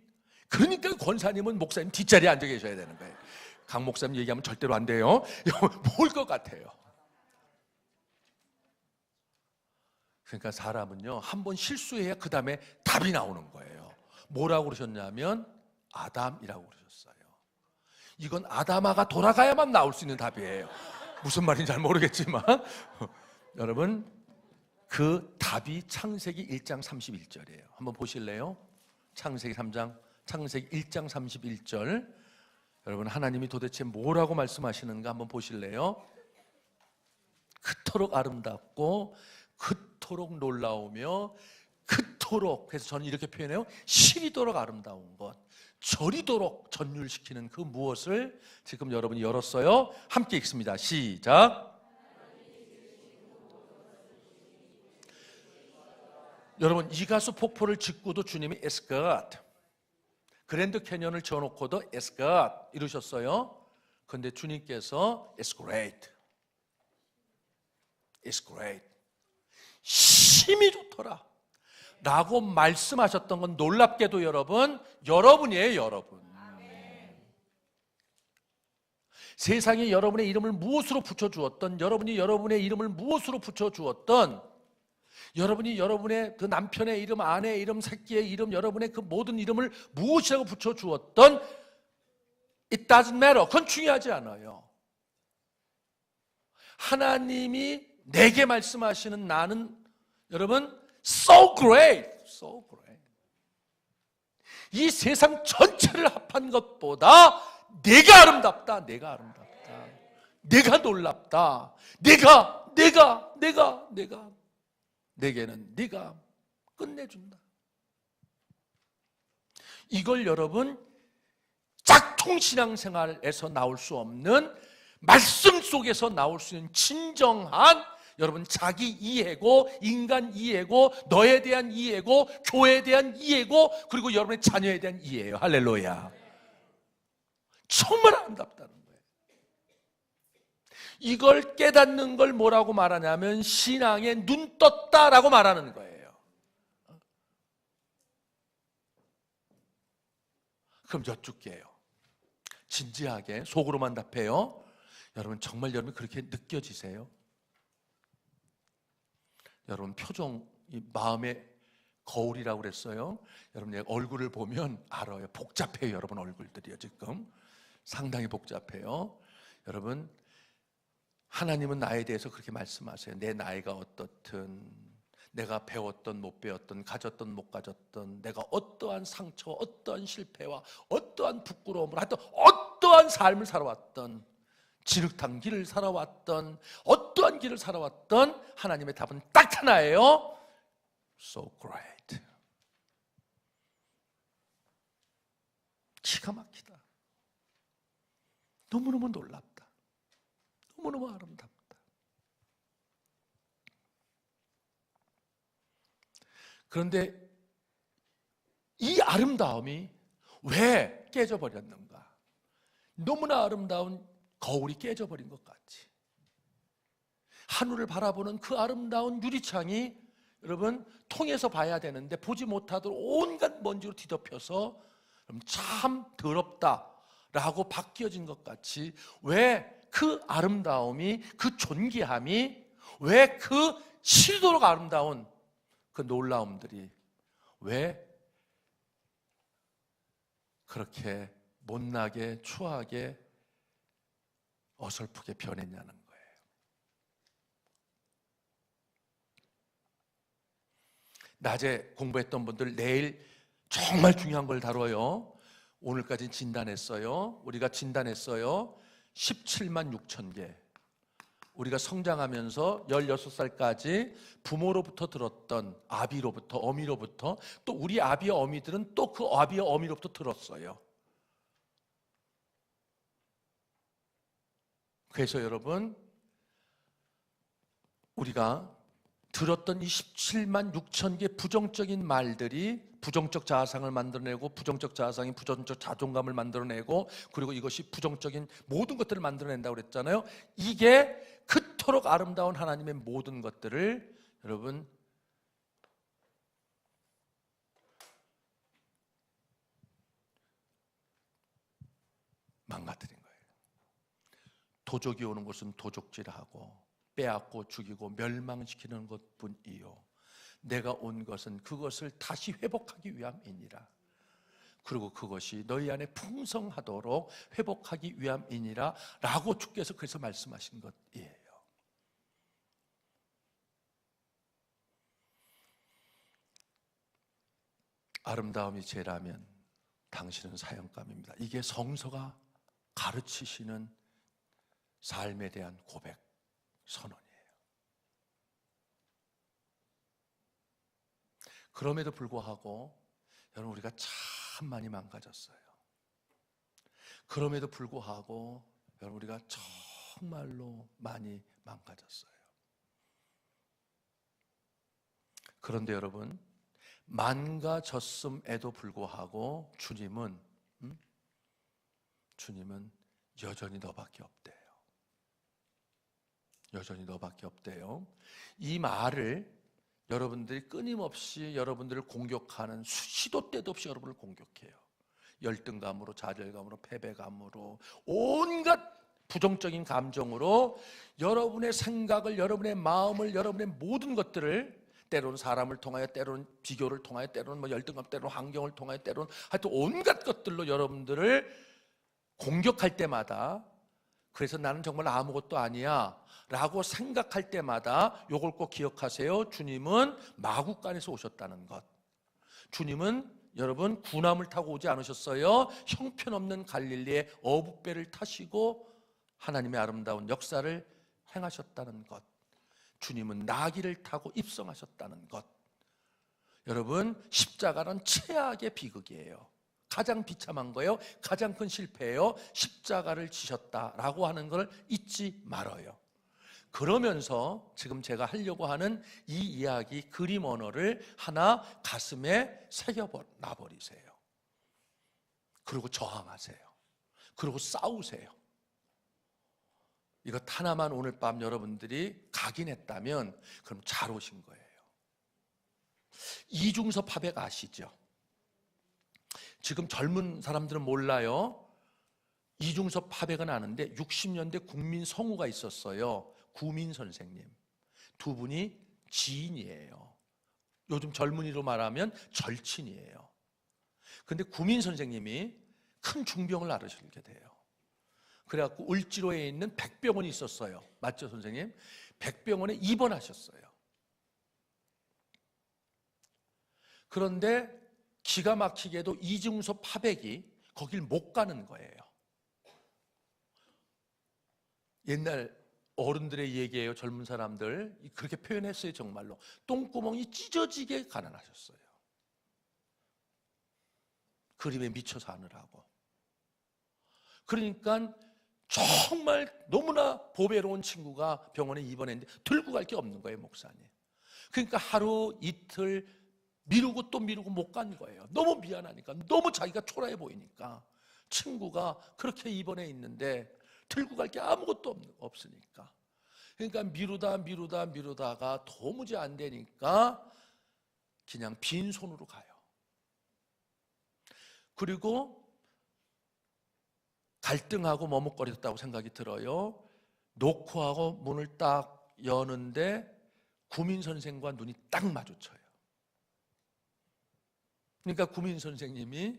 그러니까 권사님은 목사님 뒷자리에 앉아 계셔야 되는 거예요. 강 목사님 얘기하면 절대로 안 돼요. 뭘 것 같아요? 그러니까 사람은요, 한 번 실수해야 그 다음에 답이 나오는 거예요. 뭐라고 그러셨냐면 아담이라고 그러셨어요. 이건 아담아가 돌아가야만 나올 수 있는 답이에요. 무슨 말인지 잘 모르겠지만 여러분, 그 답이 창세기 1장 31절이에요. 한번 보실래요? 창세기 1장 31절. 여러분, 하나님이 도대체 뭐라고 말씀하시는가 한번 보실래요? 그토록 아름답고 그토록 놀라우며 그토록, 그래서 저는 이렇게 표현해요. 시리도록 아름다운 것, 저리도록 전율시키는 그 무엇을 지금 여러분이 열었어요. 함께 읽습니다. 시작. 여러분, 이가수 폭포를 짓고도 주님이 It's good, 그랜드 캐년을 지어놓고도 It's good 이러셨어요. 그런데 주님께서 It's great, It's great, 심히 좋더라 라고 말씀하셨던 건 놀랍게도 여러분이에요. 여러분. 세상에 여러분의 이름을 무엇으로 붙여주었던, 여러분이 여러분의 이름을 무엇으로 붙여주었던, 여러분이 여러분의 그 남편의 이름, 아내의 이름, 새끼의 이름, 여러분의 그 모든 이름을 무엇이라고 붙여주었던, It doesn't matter. 그건 중요하지 않아요. 하나님이 내게 말씀하시는 나는 여러분 so great, so great. 이 세상 전체를 합한 것보다 내가 아름답다, 내가 아름답다, 내가 놀랍다, 내가 내게는 네가 끝내준다. 이걸 여러분 짝퉁 신앙생활에서 나올 수 없는, 말씀 속에서 나올 수 있는 진정한 여러분 자기 이해고, 인간 이해고, 너에 대한 이해고, 교회에 대한 이해고, 그리고 여러분의 자녀에 대한 이해예요. 할렐루야. 정말 아름답다는 거예요. 이걸 깨닫는 걸 뭐라고 말하냐면 신앙에 눈 떴다라고 말하는 거예요. 그럼 여쭙게요. 진지하게 속으로만 답해요. 여러분 정말 여러분 그렇게 느껴지세요? 여러분 표정, 이 마음의 거울이라고 그랬어요. 여러분 내 얼굴을 보면 알아요. 복잡해요. 여러분 얼굴들이요. 지금 상당히 복잡해요. 여러분 하나님은 나에 대해서 그렇게 말씀하세요. 내 나이가 어떻든, 내가 배웠던 못 배웠던, 가졌던 못 가졌던, 내가 어떠한 상처와 어떠한 실패와 어떠한 부끄러움을 하여튼 어떠한 삶을 살아왔던, 진흙탕 길을 살아왔던, 어떠한 길을 살아왔던 하나님의 답은 딱 하나예요. So great. 기가 막히다. 너무너무 놀랍다. 너무너무 아름답다. 그런데 이 아름다움이 왜 깨져버렸는가? 너무나 아름다운 거울이 깨져버린 것 같이, 하늘을 바라보는 그 아름다운 유리창이 여러분 통해서 봐야 되는데 보지 못하도록 온갖 먼지로 뒤덮여서 참 더럽다라고 바뀌어진 것 같이, 왜 그 아름다움이, 그 존귀함이, 왜 그 시도록 아름다운 그 놀라움들이 왜 그렇게 못나게 추하게 어설프게 변했냐는 거예요. 낮에 공부했던 분들 내일 정말 중요한 걸 다뤄요. 오늘까지 진단했어요. 우리가 진단했어요. 17만 6천 개. 우리가 성장하면서 16살까지 부모로부터 들었던, 아비로부터, 어미로부터, 또 우리 아비와 어미들은 또 그 아비와 어미로부터 들었어요. 그래서 여러분 우리가 들었던 이 17만 6천 개 부정적인 말들이 부정적 자아상을 만들어내고, 부정적 자아상이 부정적 자존감을 만들어내고, 그리고 이것이 부정적인 모든 것들을 만들어낸다고 그랬잖아요. 이게 그토록 아름다운 하나님의 모든 것들을 여러분 망가뜨린 거예요. 도적이 오는 것은 도적질하고 빼앗고 죽이고 멸망시키는 것뿐이요, 내가 온 것은 그것을 다시 회복하기 위함이니라. 그리고 그것이 너희 안에 풍성하도록 회복하기 위함이니라 라고 주께서 그래서 말씀하신 것이에요. 아름다움이 죄라면 당신은 사형감입니다. 이게 성서가 가르치시는 삶에 대한 고백 선언이에요. 그럼에도 불구하고 여러분, 우리가 참 많이 망가졌어요. 그럼에도 불구하고 여러분, 우리가 정말로 많이 망가졌어요. 그런데 여러분, 망가졌음에도 불구하고 주님은 여전히 너밖에 없대요. 여전히 너밖에 없대요. 이 말을 여러분들이 끊임없이 여러분들을 공격하는, 시도 때도 없이 여러분을 공격해요. 열등감으로, 좌절감으로, 패배감으로, 온갖 부정적인 감정으로 여러분의 생각을, 여러분의 마음을, 여러분의 모든 것들을, 때로는 사람을 통하여, 때로는 비교를 통하여, 때로는 열등감, 때로는 환경을 통하여, 때로는 하여튼 온갖 것들로 여러분들을 공격할 때마다, 그래서 나는 정말 아무것도 아니야 라고 생각할 때마다 요걸 꼭 기억하세요. 주님은 마구간에서 오셨다는 것. 주님은 여러분 군함을 타고 오지 않으셨어요. 형편없는 갈릴리의 어부배를 타시고 하나님의 아름다운 역사를 행하셨다는 것. 주님은 나귀를 타고 입성하셨다는 것. 여러분, 십자가는 최악의 비극이에요. 가장 비참한 거예요. 가장 큰 실패예요. 십자가를 지셨다라고 하는 걸 잊지 말아요. 그러면서 지금 제가 하려고 하는 이 이야기, 그림 언어를 하나 가슴에 새겨놔버리세요. 그리고 저항하세요. 그리고 싸우세요. 이것 하나만 오늘 밤 여러분들이 각인했다면 그럼 잘 오신 거예요. 이중섭 화백 아시죠? 지금 젊은 사람들은 몰라요. 이중섭 화백은 아는데 60년대 국민 성우가 있었어요. 구민 선생님. 두 분이 지인이에요. 요즘 젊은이로 말하면 절친이에요. 근데 구민 선생님이 큰 중병을 앓으시게 돼요. 그래갖고 을지로에 있는 백병원이 있었어요. 맞죠, 선생님? 백병원에 입원하셨어요. 그런데 기가 막히게도 이중섭 화백이 거길 못 가는 거예요. 옛날 어른들의 얘기예요. 젊은 사람들 그렇게 표현했어요. 정말로 똥구멍이 찢어지게 가난하셨어요. 그림에 미쳐 사느라고. 그러니까 정말 너무나 보배로운 친구가 병원에 입원했는데 들고 갈 게 없는 거예요, 목사님. 그러니까 하루 이틀 미루고 또 미루고 못 간 거예요. 너무 미안하니까, 너무 자기가 초라해 보이니까. 친구가 그렇게 입원해 있는데 들고 갈 게 아무것도 없으니까. 그러니까 미루다가 도무지 안 되니까 그냥 빈손으로 가요. 그리고 갈등하고 머뭇거렸다고 생각이 들어요. 놓고 하고 문을 딱 여는데 구민 선생과 눈이 딱 마주쳐요. 그러니까 구민 선생님이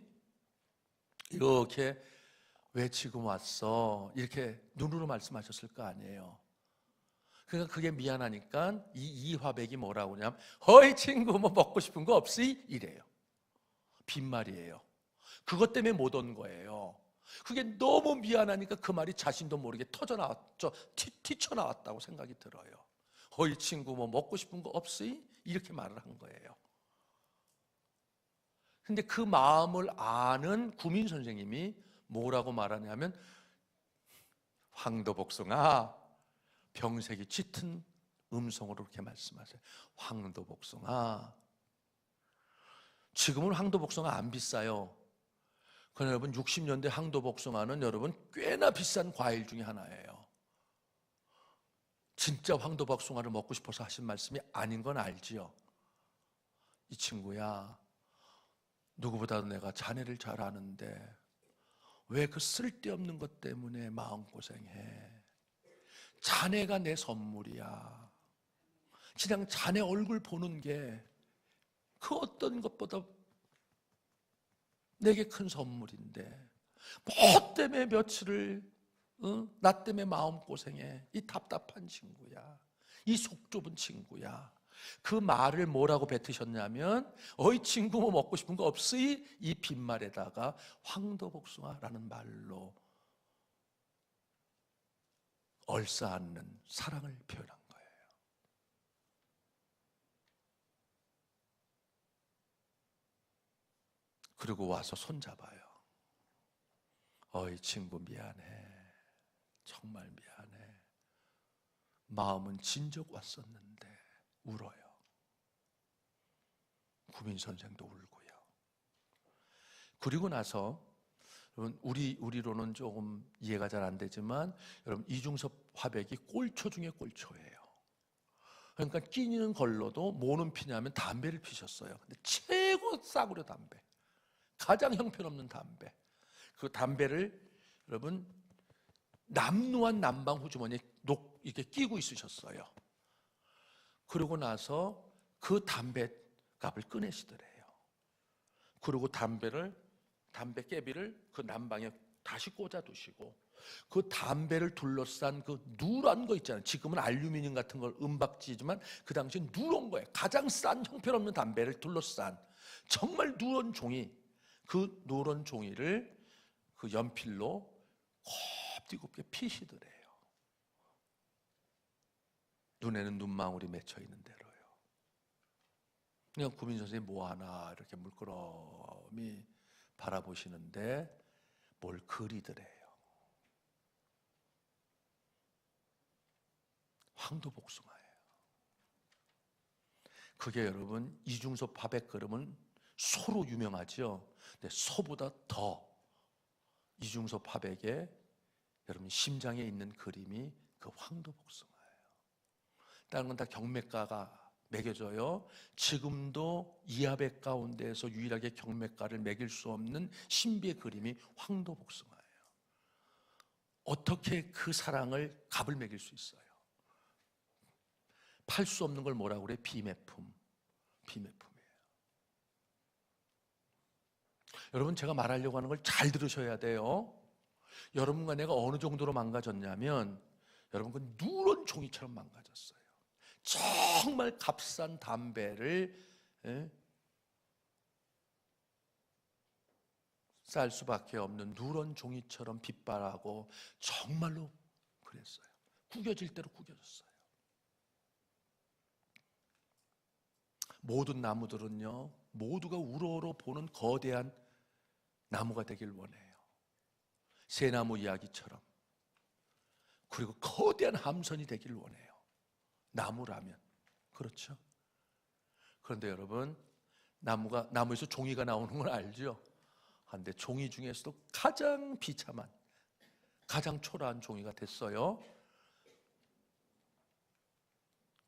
이렇게 왜 지금 왔어? 이렇게 눈으로 말씀하셨을 거 아니에요. 그러니까 그게 미안하니까 이 화백이 뭐라고 하냐면 어이 친구 뭐 먹고 싶은 거 없이? 이래요. 빈말이에요. 그것 때문에 못 온 거예요. 그게 너무 미안하니까 그 말이 자신도 모르게 터져나왔죠. 튀쳐나왔다고 생각이 들어요. 어이 친구 뭐 먹고 싶은 거 없이? 이렇게 말을 한 거예요. 근데 그 마음을 아는 구민 선생님이 뭐라고 말하냐면 황도복숭아 병색이 짙은 음성으로 그렇게 말씀하세요. 황도복숭아. 지금은 황도복숭아 안 비싸요. 그러나 여러분 60년대 황도복숭아는 여러분 꽤나 비싼 과일 중에 하나예요. 진짜 황도복숭아를 먹고 싶어서 하신 말씀이 아닌 건 알지요. 이 친구야, 누구보다도 내가 자네를 잘 아는데 왜 그 쓸데없는 것 때문에 마음고생해? 자네가 내 선물이야. 그냥 자네 얼굴 보는 게 그 어떤 것보다 내게 큰 선물인데 뭐 때문에 며칠을 나 때문에 마음고생해? 이 답답한 친구야, 이 속 좁은 친구야. 그 말을 뭐라고 뱉으셨냐면, 어이 친구 뭐 먹고 싶은 거 없으이? 이 빈말에다가 황도복숭아라는 말로 얼싸안는 사랑을 표현한 거예요. 그리고 와서 손잡아요. 어이 친구 미안해. 정말 미안해. 마음은 진즉 왔었는데 울어요. 구민 선생도 울고요. 그리고 나서 여러분 우리로는 조금 이해가 잘 안 되지만 여러분 이중섭 화백이 꼴초 중에 꼴초예요. 그러니까 끼니는 걸러도 뭐는 피냐면 담배를 피셨어요. 근데 최고 싸구려 담배, 가장 형편없는 담배. 그 담배를 여러분 남루한 남방 호주머니에 이렇게 끼고 있으셨어요. 그러고 나서 그 담배 값을 꺼내시더래요. 그리고 담배 깨비를 그 남방에 다시 꽂아 두시고 그 담배를 둘러싼 그 누런 거 있잖아요. 지금은 알루미늄 같은 걸 은박지지만 그 당시엔 누런 거예요. 가장 싼 형편없는 담배를 둘러싼 정말 누런 종이, 그 누런 종이를 그 연필로 곱디곱게 피시더래요. 눈에는 눈망울이 맺혀 있는 대로요. 그냥 구민 선생님이 뭐하나 이렇게 물끄러미 바라보시는데 뭘 그리더래요. 황도복숭아예요. 그게 여러분 이중섭 화백 그림은 소로 유명하죠. 근데 소보다 더 이중섭 화백의 여러분 심장에 있는 그림이 그 황도복숭아예요. 다른 건 다 경매가가 매겨져요. 지금도 이하백 가운데에서 유일하게 경매가를 매길 수 없는 신비의 그림이 황도복숭아예요. 어떻게 그 사랑을 값을 매길 수 있어요? 팔 수 없는 걸 뭐라고 그래? 비매품. 비매품이에요. 여러분 제가 말하려고 하는 걸 잘 들으셔야 돼요. 여러분과 내가 어느 정도로 망가졌냐면 여러분 그 누런 종이처럼 망가졌어요. 정말 값싼 담배를 쌀 수밖에 없는 누런 종이처럼 빛바라고 정말로 그랬어요. 구겨질 대로 구겨졌어요. 모든 나무들은요, 모두가 우러러 보는 거대한 나무가 되길 원해요. 새나무 이야기처럼. 그리고 거대한 함선이 되길 원해요. 나무라면. 그렇죠? 그런데 여러분, 나무에서 종이가 나오는 건 알죠? 그런데 종이 중에서도 가장 비참한, 가장 초라한 종이가 됐어요.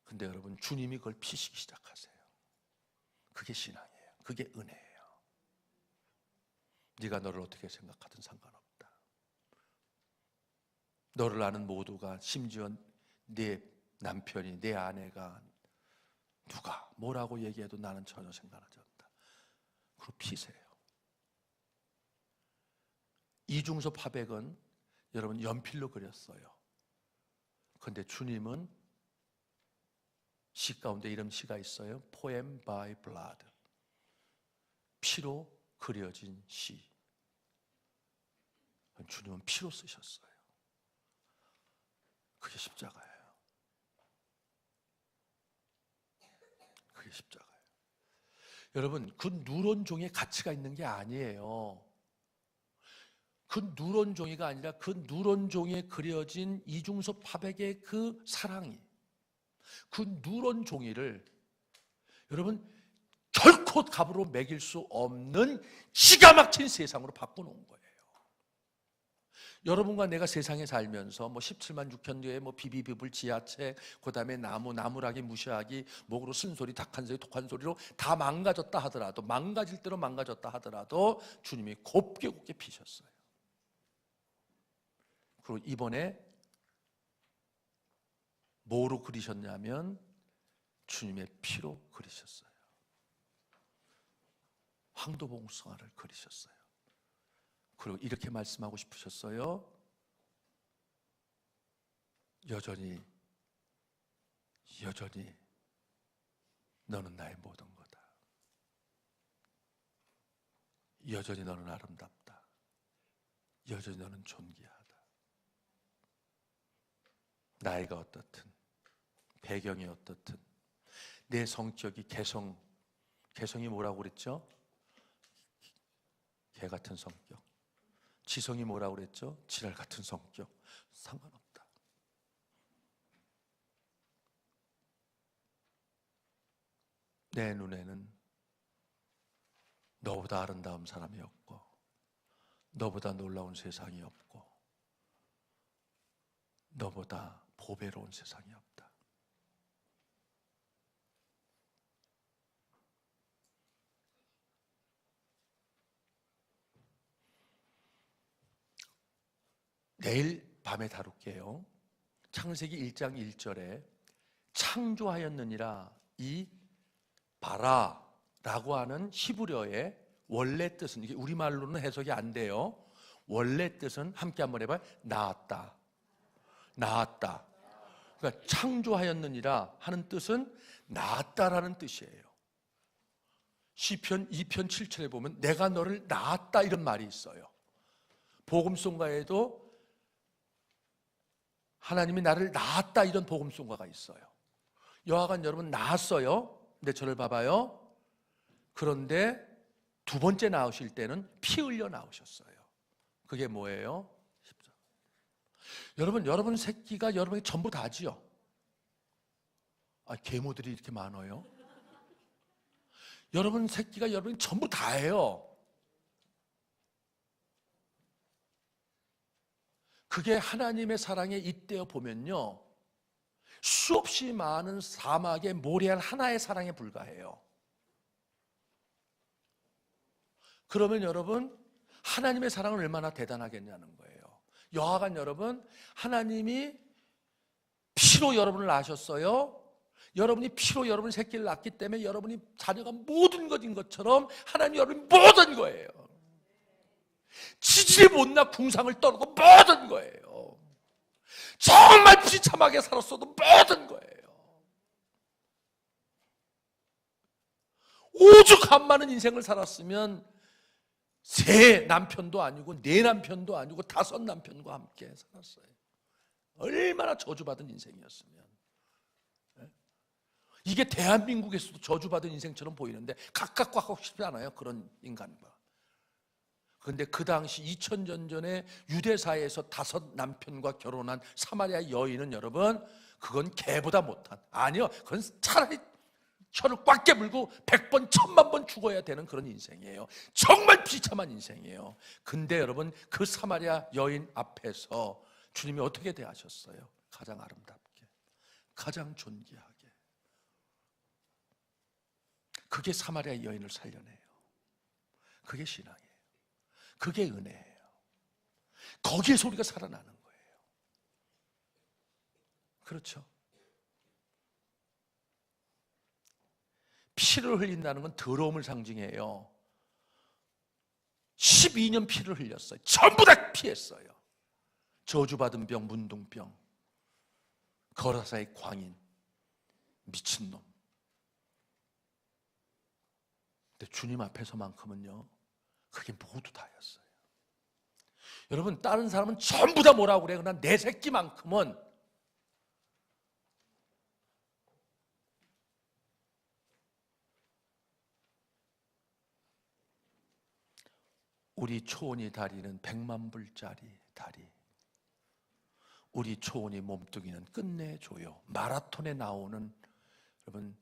근데 여러분, 주님이 그걸 피시기 시작하세요. 그게 신앙이에요. 그게 은혜예요. 네가 너를 어떻게 생각하든 상관없다. 너를 아는 모두가, 심지어 내 남편이, 내 아내가 누가 뭐라고 얘기해도 나는 전혀 상관하지 않다. 그리고 피세요. 이중섭 화백은 여러분 연필로 그렸어요. 그런데 주님은 시 가운데 이런 시가 있어요. Poem by Blood. 피로 그려진 시. 주님은 피로 쓰셨어요. 그게 십자가예요. 그게 십자가예요. 여러분, 그 누런 종이에 가치가 있는 게 아니에요. 그 누런 종이가 아니라 그 누런 종이에 그려진 이중섭 화백의 그 사랑이, 그 누런 종이를 여러분 결코 값으로 매길 수 없는 기가 막힌 세상으로 바꿔놓은 거예요. 여러분과 내가 세상에 살면서 뭐 17만 6천 개의 뭐 비비비불 지하책, 그 다음에 나무라기 무시하기, 목으로 쓴소리, 닭한 소리, 독한 소리로 다 망가졌다 하더라도, 망가질 대로 망가졌다 하더라도 주님이 곱게 피셨어요. 그리고 이번에 뭐로 그리셨냐면 주님의 피로 그리셨어요. 황도봉숭아를 그리셨어요. 그리고 이렇게 말씀하고 싶으셨어요. 여전히 너는 나의 모든 거다. 여전히 너는 아름답다. 여전히 너는 존귀하다. 나이가 어떻든, 배경이 어떻든, 내 성격이 개성이 뭐라고 그랬죠? 개 같은 성격. 지성이 뭐라고 그랬죠? 지랄 같은 성격. 상관없다. 내 눈에는 너보다 아름다운 사람이 없고, 너보다 놀라운 세상이 없고, 너보다 보배로운 세상이 없다. 내일 밤에 다룰게요. 창세기 1장 1절에 창조하였느니라, 이 바라라고 하는 히브리어의 원래 뜻은, 이게 우리말로는 해석이 안 돼요. 원래 뜻은 함께 한번 해봐요. 나았다. 그러니까 창조하였느니라 하는 뜻은 낳았다라는 뜻이에요. 시편 2편 7절에 보면 내가 너를 낳았다 이런 말이 있어요. 복음송가에도 하나님이 나를 낳았다 이런 복음송가가 있어요. 여하간 여러분 낳았어요. 근데 저를 봐봐요. 그런데 두 번째 낳으실 때는 피 흘려 낳으셨어요. 그게 뭐예요? 여러분 새끼가 여러분이 전부 다지요. 계모들이 이렇게 많아요. 여러분 새끼가 여러분이 전부 다예요. 그게 하나님의 사랑에 잇대어 보면요, 수없이 많은 사막의 모래알 하나의 사랑에 불과해요. 그러면 여러분 하나님의 사랑은 얼마나 대단하겠냐는 거예요. 여하간 여러분, 하나님이 피로 여러분을 낳으셨어요. 여러분이 피로 여러분 새끼를 낳기 때문에 여러분이 자녀가 모든 것인 것처럼 하나님 여러분이 모든 거예요. 지질이 못나 궁상을 떨어도 모든 거예요. 정말 비참하게 살았어도 모든 거예요. 오죽 한 많은 인생을 살았으면 세 남편도 아니고 네 남편도 아니고 5 남편과 함께 살았어요. 얼마나 저주받은 인생이었으면. 이게 대한민국에서도 저주받은 인생처럼 보이는데 각각 하고 싶지 않아요, 그런 인간과. 그런데 그 당시 2000년 전에 유대사에서 5 남편과 결혼한 사마리아 여인은 여러분, 그건 개보다 못한, 아니요, 그건 차라리 혀를 꽉 깨물고 100번 1000만 번 죽어야 되는 그런 인생이에요. 정말 비참한 인생이에요. 근데 여러분, 그 사마리아 여인 앞에서 주님이 어떻게 대하셨어요? 가장 아름답게, 가장 존귀하게. 그게 사마리아 여인을 살려내요. 그게 신앙이에요. 그게 은혜예요. 거기에서 우리가 살아나는 거예요. 그렇죠? 피를 흘린다는 건 더러움을 상징해요. 12년 피를 흘렸어요. 전부 다 피했어요. 저주받은 병, 문둥병, 거라사의 광인, 미친놈. 근데 주님 앞에서만큼은요, 그게 모두 다였어요. 여러분, 다른 사람은 전부 다 뭐라고 그래요? 그러나 내 새끼만큼은 우리 초원이 다리는 100만 불짜리 다리. 우리 초원이 몸뚱이는 끝내줘요. 마라톤에 나오는 여러분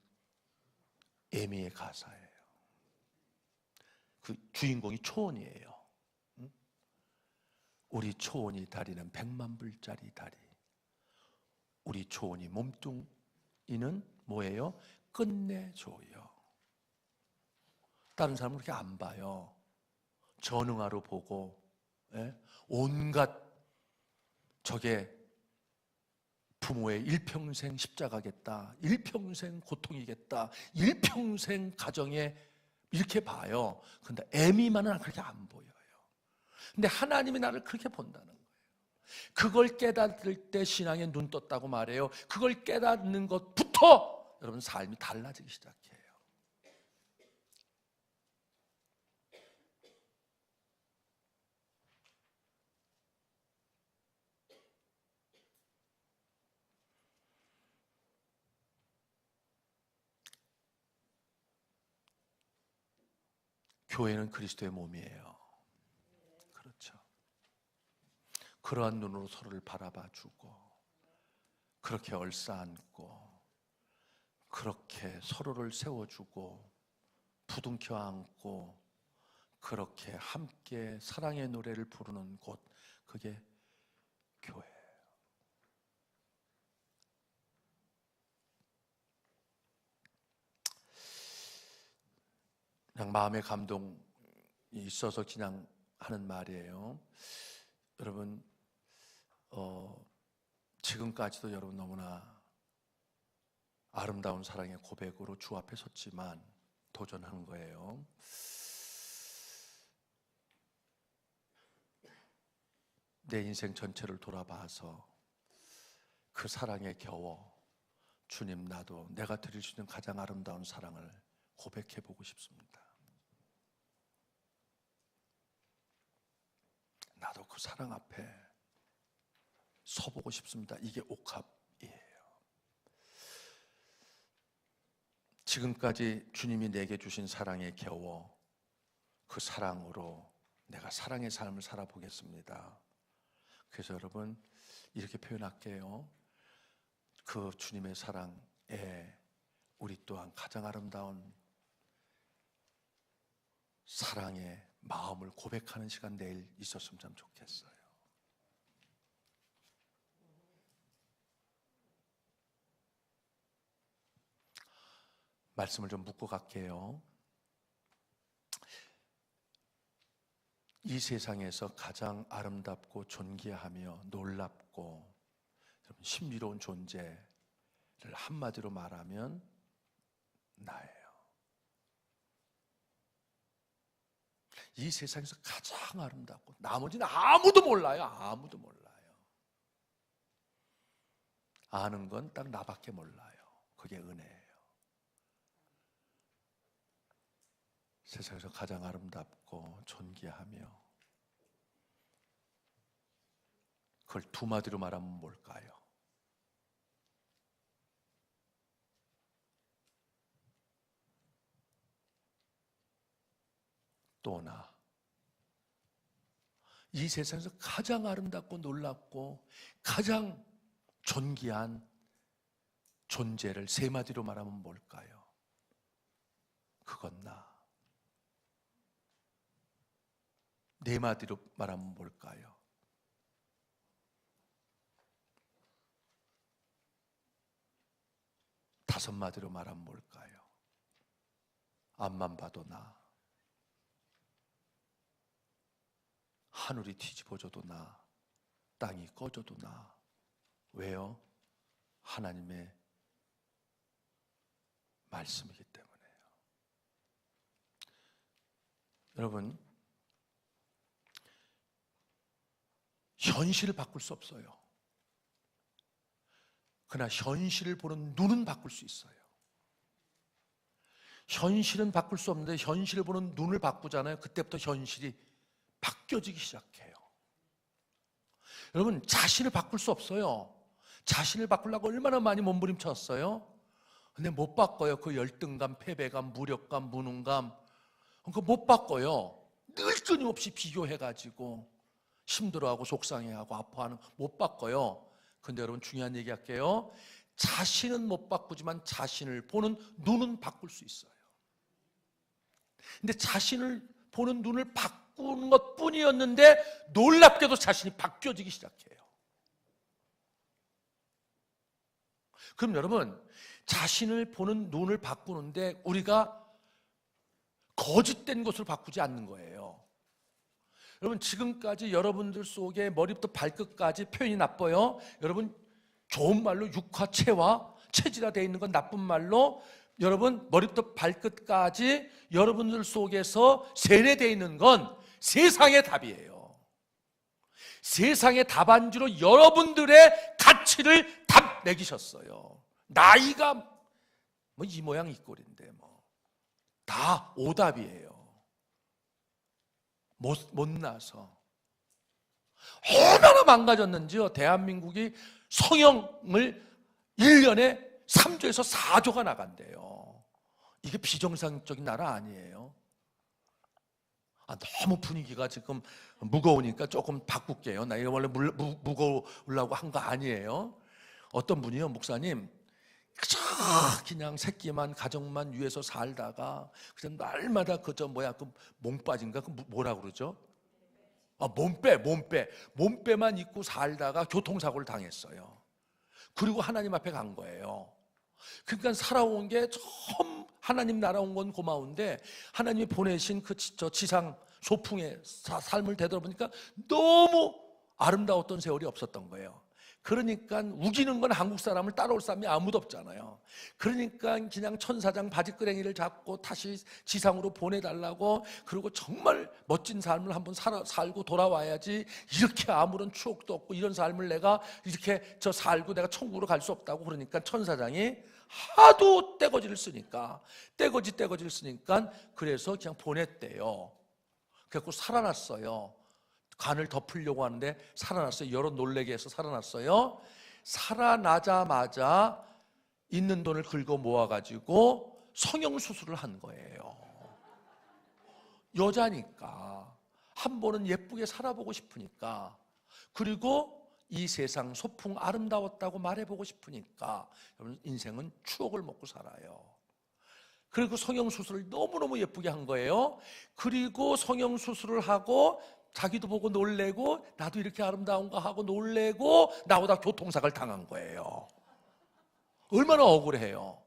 에미의 가사예요. 그 주인공이 초원이에요. 우리 초원이 다리는 100만 불짜리 다리. 우리 초원이 몸뚱이는 뭐예요? 끝내줘요. 다른 사람은 그렇게 안 봐요. 전응하러 보고, 온갖 저게 부모의 일평생 십자가겠다, 일평생 고통이겠다, 일평생 가정에 이렇게 봐요. 근데 애미만은 그렇게 안 보여요. 근데 하나님이 나를 그렇게 본다는 거예요. 그걸 깨닫을 때 신앙에 눈 떴다고 말해요. 그걸 깨닫는 것부터 여러분 삶이 달라지기 시작해요. 교회는 그리스도의 몸이에요. 그렇죠. 그러한 눈으로 서로를 바라봐 주고, 그렇게 얼싸안고, 그렇게 서로를 세워주고, 부둥켜 안고, 그렇게 함께 사랑의 노래를 부르는 곳, 그게 교회예요. 그냥 마음의 감동이 있어서 그냥 하는 말이에요. 여러분, 지금까지도 여러분 너무나 아름다운 사랑의 고백으로 주 앞에 섰지만 도전하는 거예요. 내 인생 전체를 돌아봐서 그 사랑에 겨워 주님, 나도 내가 드릴 수 있는 가장 아름다운 사랑을 고백해 보고 싶습니다. 나도 그 사랑 앞에 서보고 싶습니다. 이게 옥합이에요. 지금까지 주님이 내게 주신 사랑에 겨워 그 사랑으로 내가 사랑의 삶을 살아보겠습니다. 그래서 여러분 이렇게 표현할게요. 그 주님의 사랑에 우리 또한 가장 아름다운 사랑의 마음을 고백하는 시간 내일 있었으면 참 좋겠어요. 말씀을 좀 묻고 갈게요. 이 세상에서 가장 아름답고 존귀하며 놀랍고 신비로운 존재를 한마디로 말하면 나예요. 이 세상에서 가장 아름답고 나머지는 아무도 몰라요. 아무도 몰라요. 아는 건 딱 나밖에 몰라요. 그게 은혜예요. 세상에서 가장 아름답고 존귀하며, 그걸 두 마디로 말하면 뭘까요? 또나. 이 세상에서 가장 아름답고 놀랍고 가장 존귀한 존재를 세 마디로 말하면 뭘까요? 그건 나. 네 마디로 말하면 뭘까요? 다섯 마디로 말하면 뭘까요? 앞만 봐도 나. 하늘이 뒤집어져도 나. 땅이 꺼져도 나. 왜요? 하나님의 말씀이기 때문에요. 여러분, 현실을 바꿀 수 없어요. 그러나 현실을 보는 눈은 바꿀 수 있어요. 현실은 바꿀 수 없는데 현실을 보는 눈을 바꾸잖아요. 그때부터 현실이 바뀌어지기 시작해요. 여러분, 자신을 바꿀 수 없어요. 자신을 바꾸려고 얼마나 많이 몸부림쳤어요. 근데 못 바꿔요. 그 열등감, 패배감, 무력감, 무능감, 그거 못 바꿔요. 늘 끊임없이 비교해가지고 힘들어하고 속상해하고 아파하는, 못 바꿔요. 근데 여러분 중요한 얘기 할게요. 자신은 못 바꾸지만 자신을 보는 눈은 바꿀 수 있어요. 근데 자신을 보는 눈을 바꾸는 것 뿐이었는데 놀랍게도 자신이 바뀌어지기 시작해요. 그럼 여러분, 자신을 보는 눈을 바꾸는데 우리가 거짓된 것을 바꾸지 않는 거예요. 여러분, 지금까지 여러분들 속에 머리부터 발끝까지 표현이 나빠요. 여러분, 좋은 말로 육화체와 체질화되어 있는 건 나쁜 말로, 여러분 머리부터 발끝까지 여러분들 속에서 세뇌되어 있는 건 세상의 답이에요. 세상의 답안지로 여러분들의 가치를 답 매기셨어요. 나이가 뭐 이 모양 이 꼴인데 뭐 다 오답이에요. 못나서 얼마나 망가졌는지요. 대한민국이 성형을 1년에 3조에서 4조가 나간대요. 이게 비정상적인 나라 아니에요. 너무 분위기가 지금 무거우니까 조금 바꿀게요. 나 이거 원래 무거우려고 한 거 아니에요. 어떤 분이요, 목사님, 그냥 새끼만 가정만 위해서 살다가 그냥 날마다 그 몸 빠진가 그 뭐라 그러죠? 몸빼만 입고 살다가 교통사고를 당했어요. 그리고 하나님 앞에 간 거예요. 그러니까 살아온 게 처음 하나님 날아온 건 고마운데 하나님이 보내신 그 지상 소풍의 삶을 되돌아보니까 너무 아름다웠던 세월이 없었던 거예요. 그러니까 우기는 건 한국 사람을 따라올 사람이 아무도 없잖아요. 그러니까 그냥 천사장 바지끄레기를 잡고 다시 지상으로 보내달라고, 그리고 정말 멋진 삶을 한번 살고 돌아와야지, 이렇게 아무런 추억도 없고 이런 삶을 내가 이렇게 살고 내가 천국으로 갈 수 없다고. 그러니까 천사장이 하도 떼거지를 쓰니까 그래서 그냥 보냈대요. 그래서 살아났어요. 간을 덮으려고 하는데 살아났어요. 여러 놀래게 해서 살아났어요. 살아나자마자 있는 돈을 긁어 모아가지고 성형수술을 한 거예요. 여자니까 한 번은 예쁘게 살아보고 싶으니까, 그리고 이 세상 소풍 아름다웠다고 말해보고 싶으니까. 여러분, 인생은 추억을 먹고 살아요. 그리고 성형수술을 너무너무 예쁘게 한 거예요. 그리고 성형수술을 하고 자기도 보고 놀래고 나도 이렇게 아름다운가 하고 놀래고 나보다 교통사고를 당한 거예요. 얼마나 억울해요.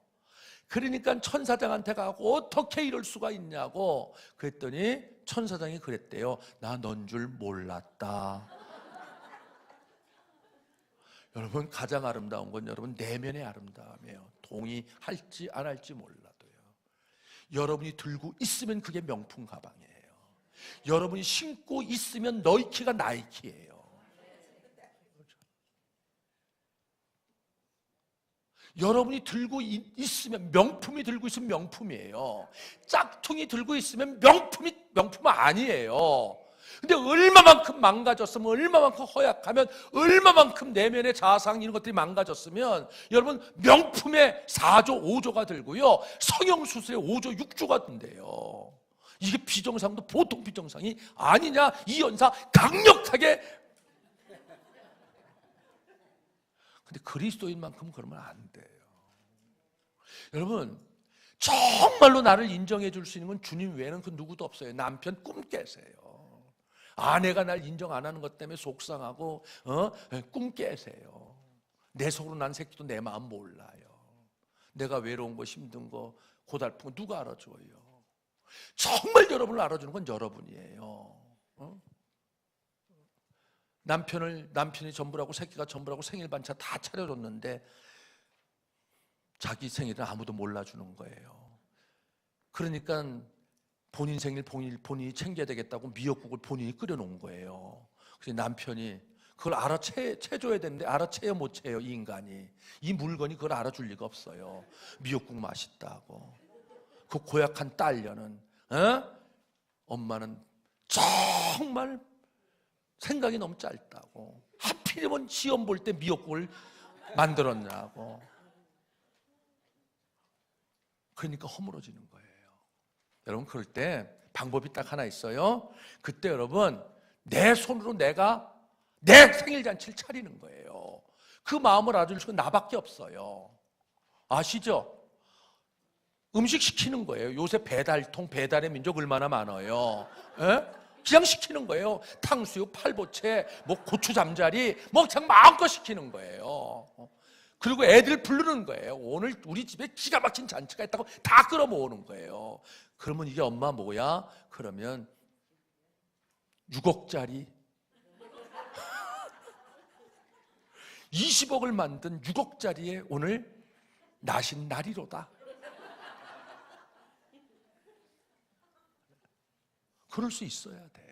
그러니까 천사장한테 가고 어떻게 이럴 수가 있냐고 그랬더니 천사장이 그랬대요. 나 넌 줄 몰랐다. 여러분, 가장 아름다운 건 여러분 내면의 아름다움이에요. 동의할지 안 할지 몰라도요. 여러분이 들고 있으면 그게 명품 가방이에요. 여러분이 신고 있으면 너이키가 나이키예요. 여러분이 들고 있으면, 명품이 들고 있으면 명품이에요. 짝퉁이 들고 있으면 명품 아니에요. 근데 얼마만큼 망가졌으면, 얼마만큼 허약하면, 얼마만큼 내면의 자아상 이런 것들이 망가졌으면 여러분 명품에 4조 5조가 들고요, 성형수술에 5조 6조가 든대요. 이게 비정상도 보통 비정상이 아니냐, 이 연사 강력하게. 근데 그리스도인만큼 그러면 안 돼요. 여러분, 정말로 나를 인정해 줄 수 있는 건 주님 외에는 그 누구도 없어요. 남편 꿈 깨세요. 아내가 날 인정 안 하는 것 때문에 속상하고 꿈 깨세요. 내 속으로 난 새끼도 내 마음 몰라요. 내가 외로운 거, 힘든 거, 고달픈 거 누가 알아줘요? 정말 여러분을 알아주는 건 여러분이에요. 남편이 전부라고, 새끼가 전부라고 생일 반차 다 차려줬는데 자기 생일은 아무도 몰라주는 거예요. 그러니까 본인 생일 본인이 챙겨야 되겠다고 미역국을 본인이 끓여놓은 거예요. 그래서 남편이 그걸 알아채줘야 되는데 알아채요 못 채요, 이 인간이. 이 물건이 그걸 알아줄 리가 없어요. 미역국 맛있다고. 그 고약한 딸녀는 엄마는 정말 생각이 너무 짧다고. 하필이면 시험 볼 때 미역국을 만들었냐고. 그러니까 허물어지는 거예요. 여러분, 그럴 때 방법이 딱 하나 있어요. 그때 여러분 내 손으로 내가 내 생일 잔치를 차리는 거예요. 그 마음을 알아줄 수가 나밖에 없어요. 아시죠? 음식 시키는 거예요. 요새 배달의 민족 얼마나 많아요. 에? 그냥 시키는 거예요. 탕수육, 팔보채, 뭐 고추 잠자리, 뭐 그냥 마음껏 시키는 거예요. 그리고 애들 부르는 거예요. 오늘 우리 집에 기가 막힌 잔치가 있다고 다 끌어모으는 거예요. 그러면 이게 엄마 뭐야? 그러면 6억짜리 20억을 만든 6억짜리에 오늘 나신 날이로다. 그럴 수 있어야 돼요.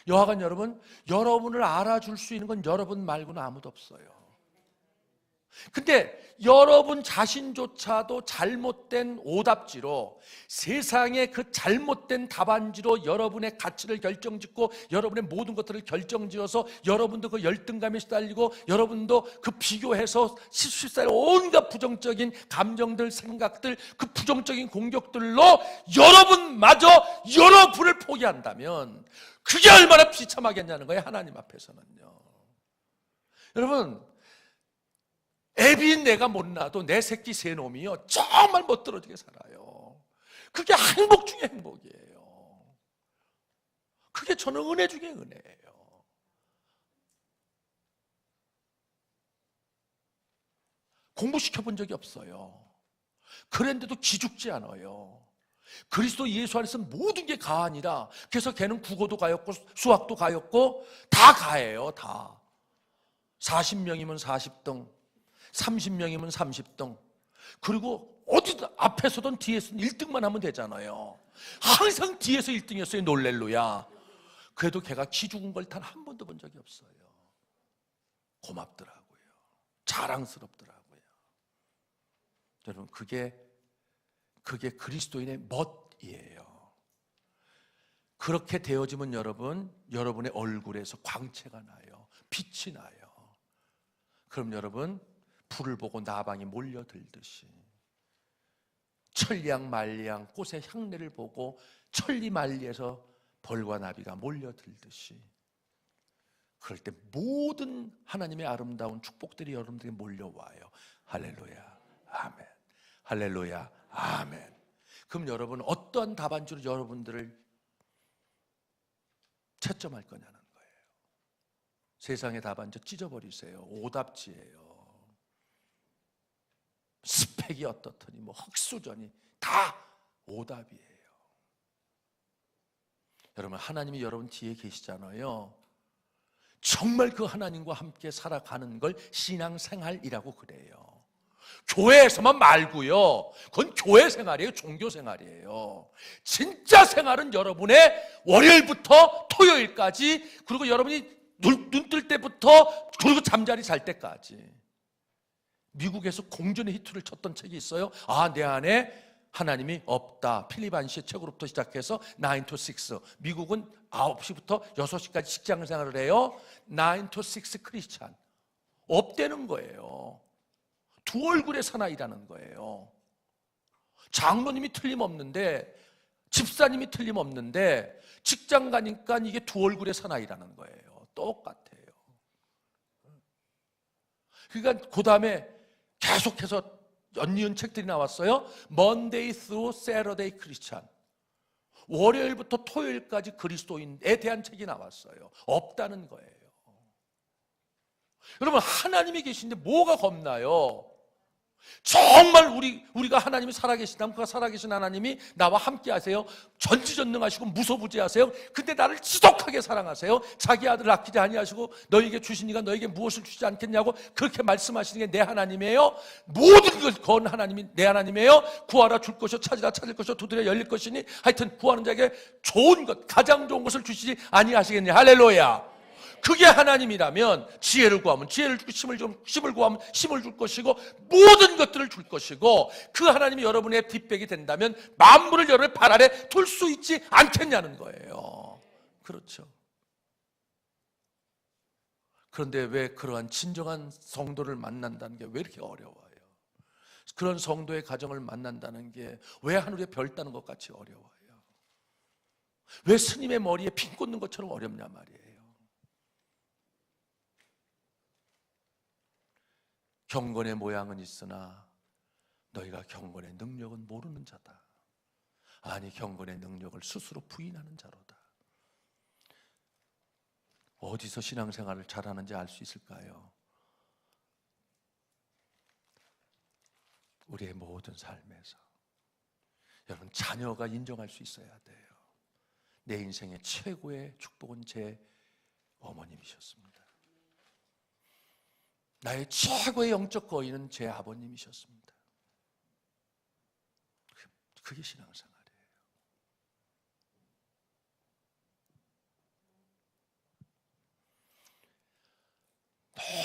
여하간 여러분, 여러분을 알아줄 수 있는 건 여러분 말고는 아무도 없어요. 근데 여러분 자신조차도 잘못된 오답지로, 세상의 그 잘못된 답안지로 여러분의 가치를 결정짓고 여러분의 모든 것들을 결정지어서 여러분도 그 열등감에 시달리고 여러분도 그 비교해서 쉽사리 온갖 부정적인 감정들, 생각들, 그 부정적인 공격들로 여러분마저 여러분을 포기한다면 그게 얼마나 비참하겠냐는 거예요. 하나님 앞에서는요. 여러분, 애비인 내가 못나도 내 새끼 세 놈이요 정말 멋들어지게 살아요. 그게 행복 중에 행복이에요. 그게 저는 은혜 중에 은혜예요. 공부시켜본 적이 없어요. 그런데도 기죽지 않아요. 그리스도 예수 안에서 모든 게 가아니라. 그래서 걔는 국어도 가였고 수학도 가였고 다 가예요. 다 40명이면 40등, 30명이면 30등. 그리고 어디 앞에서든 뒤에서든 1등만 하면 되잖아요. 항상 뒤에서 1등이었어요. 놀렐루야. 그래도 걔가 기죽은 걸 단 한 번도 본 적이 없어요. 고맙더라고요. 자랑스럽더라고요. 여러분, 그게 그리스도인의 멋이에요. 그렇게 되어지면 여러분의 얼굴에서 광채가 나요. 빛이 나요. 그럼 여러분, 불을 보고 나방이 몰려들듯이, 천리향 말리향 꽃의 향내를 보고 천리만리에서 벌과 나비가 몰려들듯이, 그럴 때 모든 하나님의 아름다운 축복들이 여러분들에게 몰려와요. 할렐루야, 아멘. 할렐루야, 아멘. 그럼 여러분, 어떠한 답안지로 여러분들을 채점할 거냐는 거예요. 세상의 답안지 찢어버리세요. 오답지예요. 스펙이 어떻더니 뭐 흑수저니 다 오답이에요. 여러분, 하나님이 여러분 뒤에 계시잖아요. 정말 그 하나님과 함께 살아가는 걸 신앙생활이라고 그래요. 교회에서만 말고요. 그건 교회 생활이에요. 종교 생활이에요. 진짜 생활은 여러분의 월요일부터 토요일까지, 그리고 여러분이 눈 뜰 때부터, 그리고 잠자리 잘 때까지. 미국에서 공전의 히트를 쳤던 책이 있어요. 아, 내 안에 하나님이 없다. 필립 안시의 책으로부터 시작해서 9 to 6. 미국은 9시부터 6시까지 직장 생활을 해요. 9 to 6 크리스찬. 없다는 거예요. 두 얼굴의 사나이라는 거예요. 장로님이 틀림없는데, 집사님이 틀림없는데, 직장 가니까 이게 두 얼굴의 사나이라는 거예요. 똑같아요. 그러니까 그 다음에 계속해서 연이은 책들이 나왔어요. Monday through Saturday Christian. 월요일부터 토요일까지 그리스도인에 대한 책이 나왔어요. 없다는 거예요. 여러분, 하나님이 계신데 뭐가 겁나요? 정말 우리가 하나님이 살아계시다면 그 살아계신 하나님이 나와 함께 하세요. 전지전능하시고 무소부지하세요. 근데 나를 지독하게 사랑하세요. 자기 아들을 아끼지 아니하시고 너에게 주신 이가 너에게 무엇을 주시지 않겠냐고 그렇게 말씀하시는 게 내 하나님이에요. 모든 걸 건 하나님이 내 하나님이에요. 구하라 줄 것이요, 찾으라 찾을 것이요, 두드려 열릴 것이니, 하여튼 구하는 자에게 좋은 것, 가장 좋은 것을 주시지 아니하시겠냐. 할렐루야. 그게 하나님이라면 지혜를 구하면 지혜를 주고, 힘을 구하면 힘을 줄 것이고, 모든 것들을 줄 것이고, 그 하나님이 여러분의 뒷백이 된다면 만물을 여러분의 발 아래 둘 수 있지 않겠냐는 거예요. 그렇죠. 그런데 왜 그러한 진정한 성도를 만난다는 게 왜 이렇게 어려워요? 그런 성도의 가정을 만난다는 게 왜 하늘에 별 따는 것 같이 어려워요? 왜 스님의 머리에 핀 꽂는 것처럼 어렵냐 말이에요. 경건의 모양은 있으나 너희가 경건의 능력은 모르는 자다. 아니, 경건의 능력을 스스로 부인하는 자로다. 어디서 신앙생활을 잘하는지 알 수 있을까요? 우리의 모든 삶에서. 여러분, 자녀가 인정할 수 있어야 돼요. 내 인생의 최고의 축복은 제 어머님이셨습니다. 나의 최고의 영적 거인은 제 아버님이셨습니다. 그게 신앙생활이에요.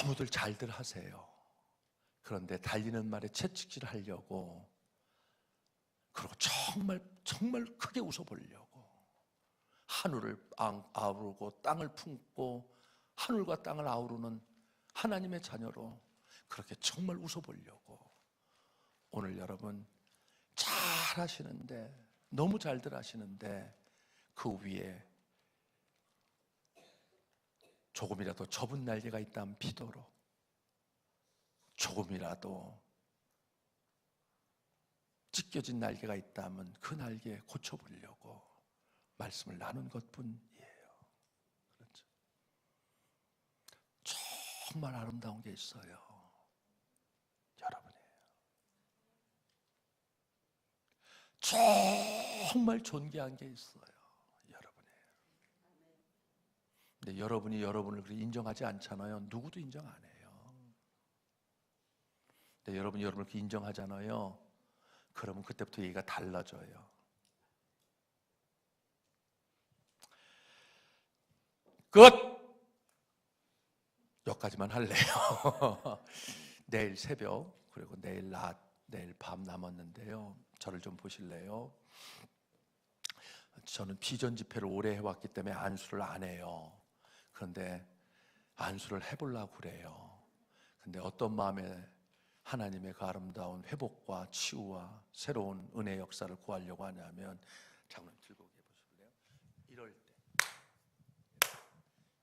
너무들 잘들 하세요. 그런데 달리는 말에 채찍질 하려고, 그리고 정말 크게 웃어보려고, 하늘을 아우르고 땅을 품고 하늘과 땅을 아우르는 하나님의 자녀로 그렇게 정말 웃어보려고. 오늘 여러분 잘 하시는데, 너무 잘들 하시는데, 그 위에 조금이라도 접은 날개가 있다면 비도록, 조금이라도 찢겨진 날개가 있다면 그 날개 고쳐보려고 말씀을 나눈 것뿐이에요. 그렇죠? 정말 아름다운 게 있어요. 여러분이에요. 정말 존귀한 게 있어요. 여러분이에요. 근데 여러분이 여러분을 그렇게 인정하지 않잖아요. 누구도 인정 안 해요. 근데 여러분이 여러분을 그렇게 인정하잖아요. 그러면 그때부터 얘기가 달라져요. 끝! 여기까지만 할래요. 내일 새벽, 그리고 내일 낮, 내일 밤 남았는데요. 저를 좀 보실래요? 저는 비전 집회를 오래 해왔기 때문에 안수를 안 해요. 그런데 안수를 해보려고 그래요. 근데 어떤 마음에 하나님의 그 아름다운 회복과 치유와 새로운 은혜의 역사를 구하려고 하냐면, 장로님 들고 계시실래요? 이럴 때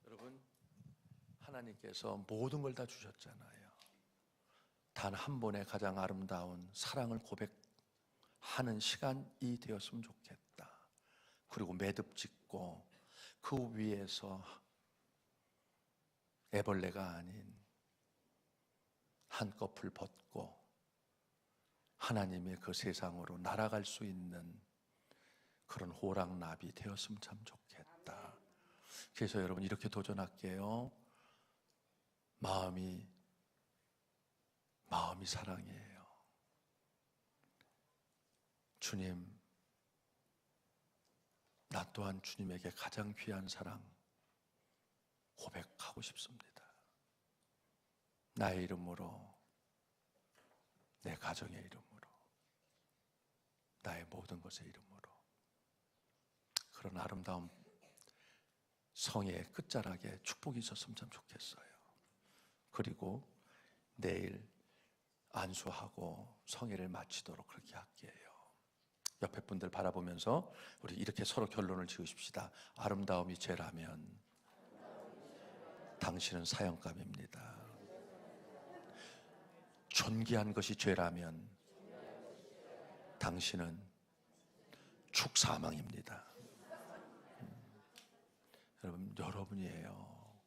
여러분, 하나님께서 모든 걸 다 주셨잖아요. 단 한 번의 가장 아름다운 사랑을 고백하는 시간이 되었으면 좋겠다. 그리고 매듭 짓고 그 위에서 애벌레가 아닌 한꺼풀 벗고 하나님의 그 세상으로 날아갈 수 있는 그런 호랑나비 되었으면 참 좋겠다. 그래서 여러분 이렇게 도전할게요. 마음이 사랑이에요. 주님, 나 또한 주님에게 가장 귀한 사랑 고백하고 싶습니다. 나의 이름으로, 내 가정의 이름으로, 나의 모든 것의 이름으로. 그런 아름다운 성의 끝자락에 축복이 있었으면 참 좋겠어요. 그리고 내일 안수하고 성회를 마치도록 그렇게 할게요. 옆에 분들 바라보면서 우리 이렇게 서로 결론을 지으십시다. 아름다움이 죄라면 당신은 사형감입니다. 존귀한 것이 죄라면 당신은 축사망입니다. 여러분, 여러분이에요.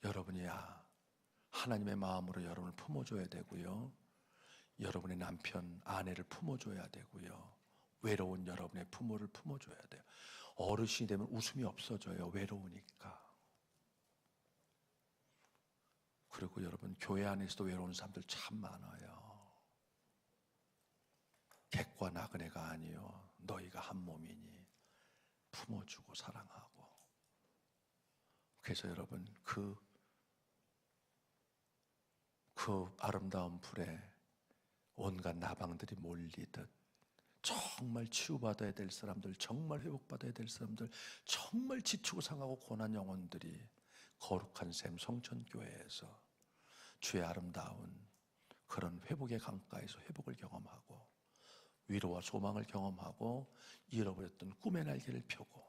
여러분이야. 하나님의 마음으로 여러분을 품어줘야 되고요. 여러분의 남편, 아내를 품어줘야 되고요. 외로운 여러분의 부모를 품어줘야 돼요. 어르신이 되면 웃음이 없어져요. 외로우니까. 그리고 여러분, 교회 안에서도 외로운 사람들 참 많아요. 객과 나그네가 아니요, 너희가 한 몸이니 품어주고 사랑하고. 그래서 여러분, 그 아름다운 불에 온갖 나방들이 몰리듯 정말 치유받아야 될 사람들, 정말 회복받아야 될 사람들, 정말 지치고 상하고 고난 영혼들이 거룩한 샘 성천교회에서 주의 아름다운 그런 회복의 강가에서 회복을 경험하고 위로와 소망을 경험하고 잃어버렸던 꿈의 날개를 펴고,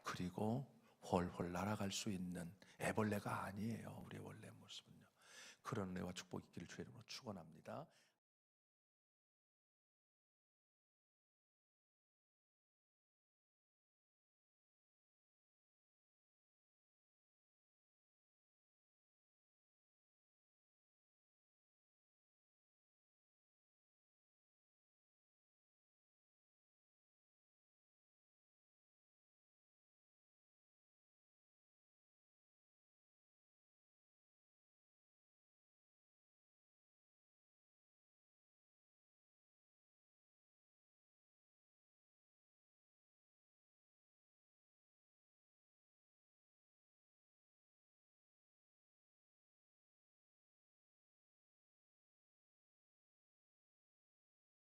그리고 훨훨 날아갈 수 있는 애벌레가 아니에요. 우리의 원래 모습은요. 그런 은혜와 축복이 있기를 주의 이름으로 축원합니다.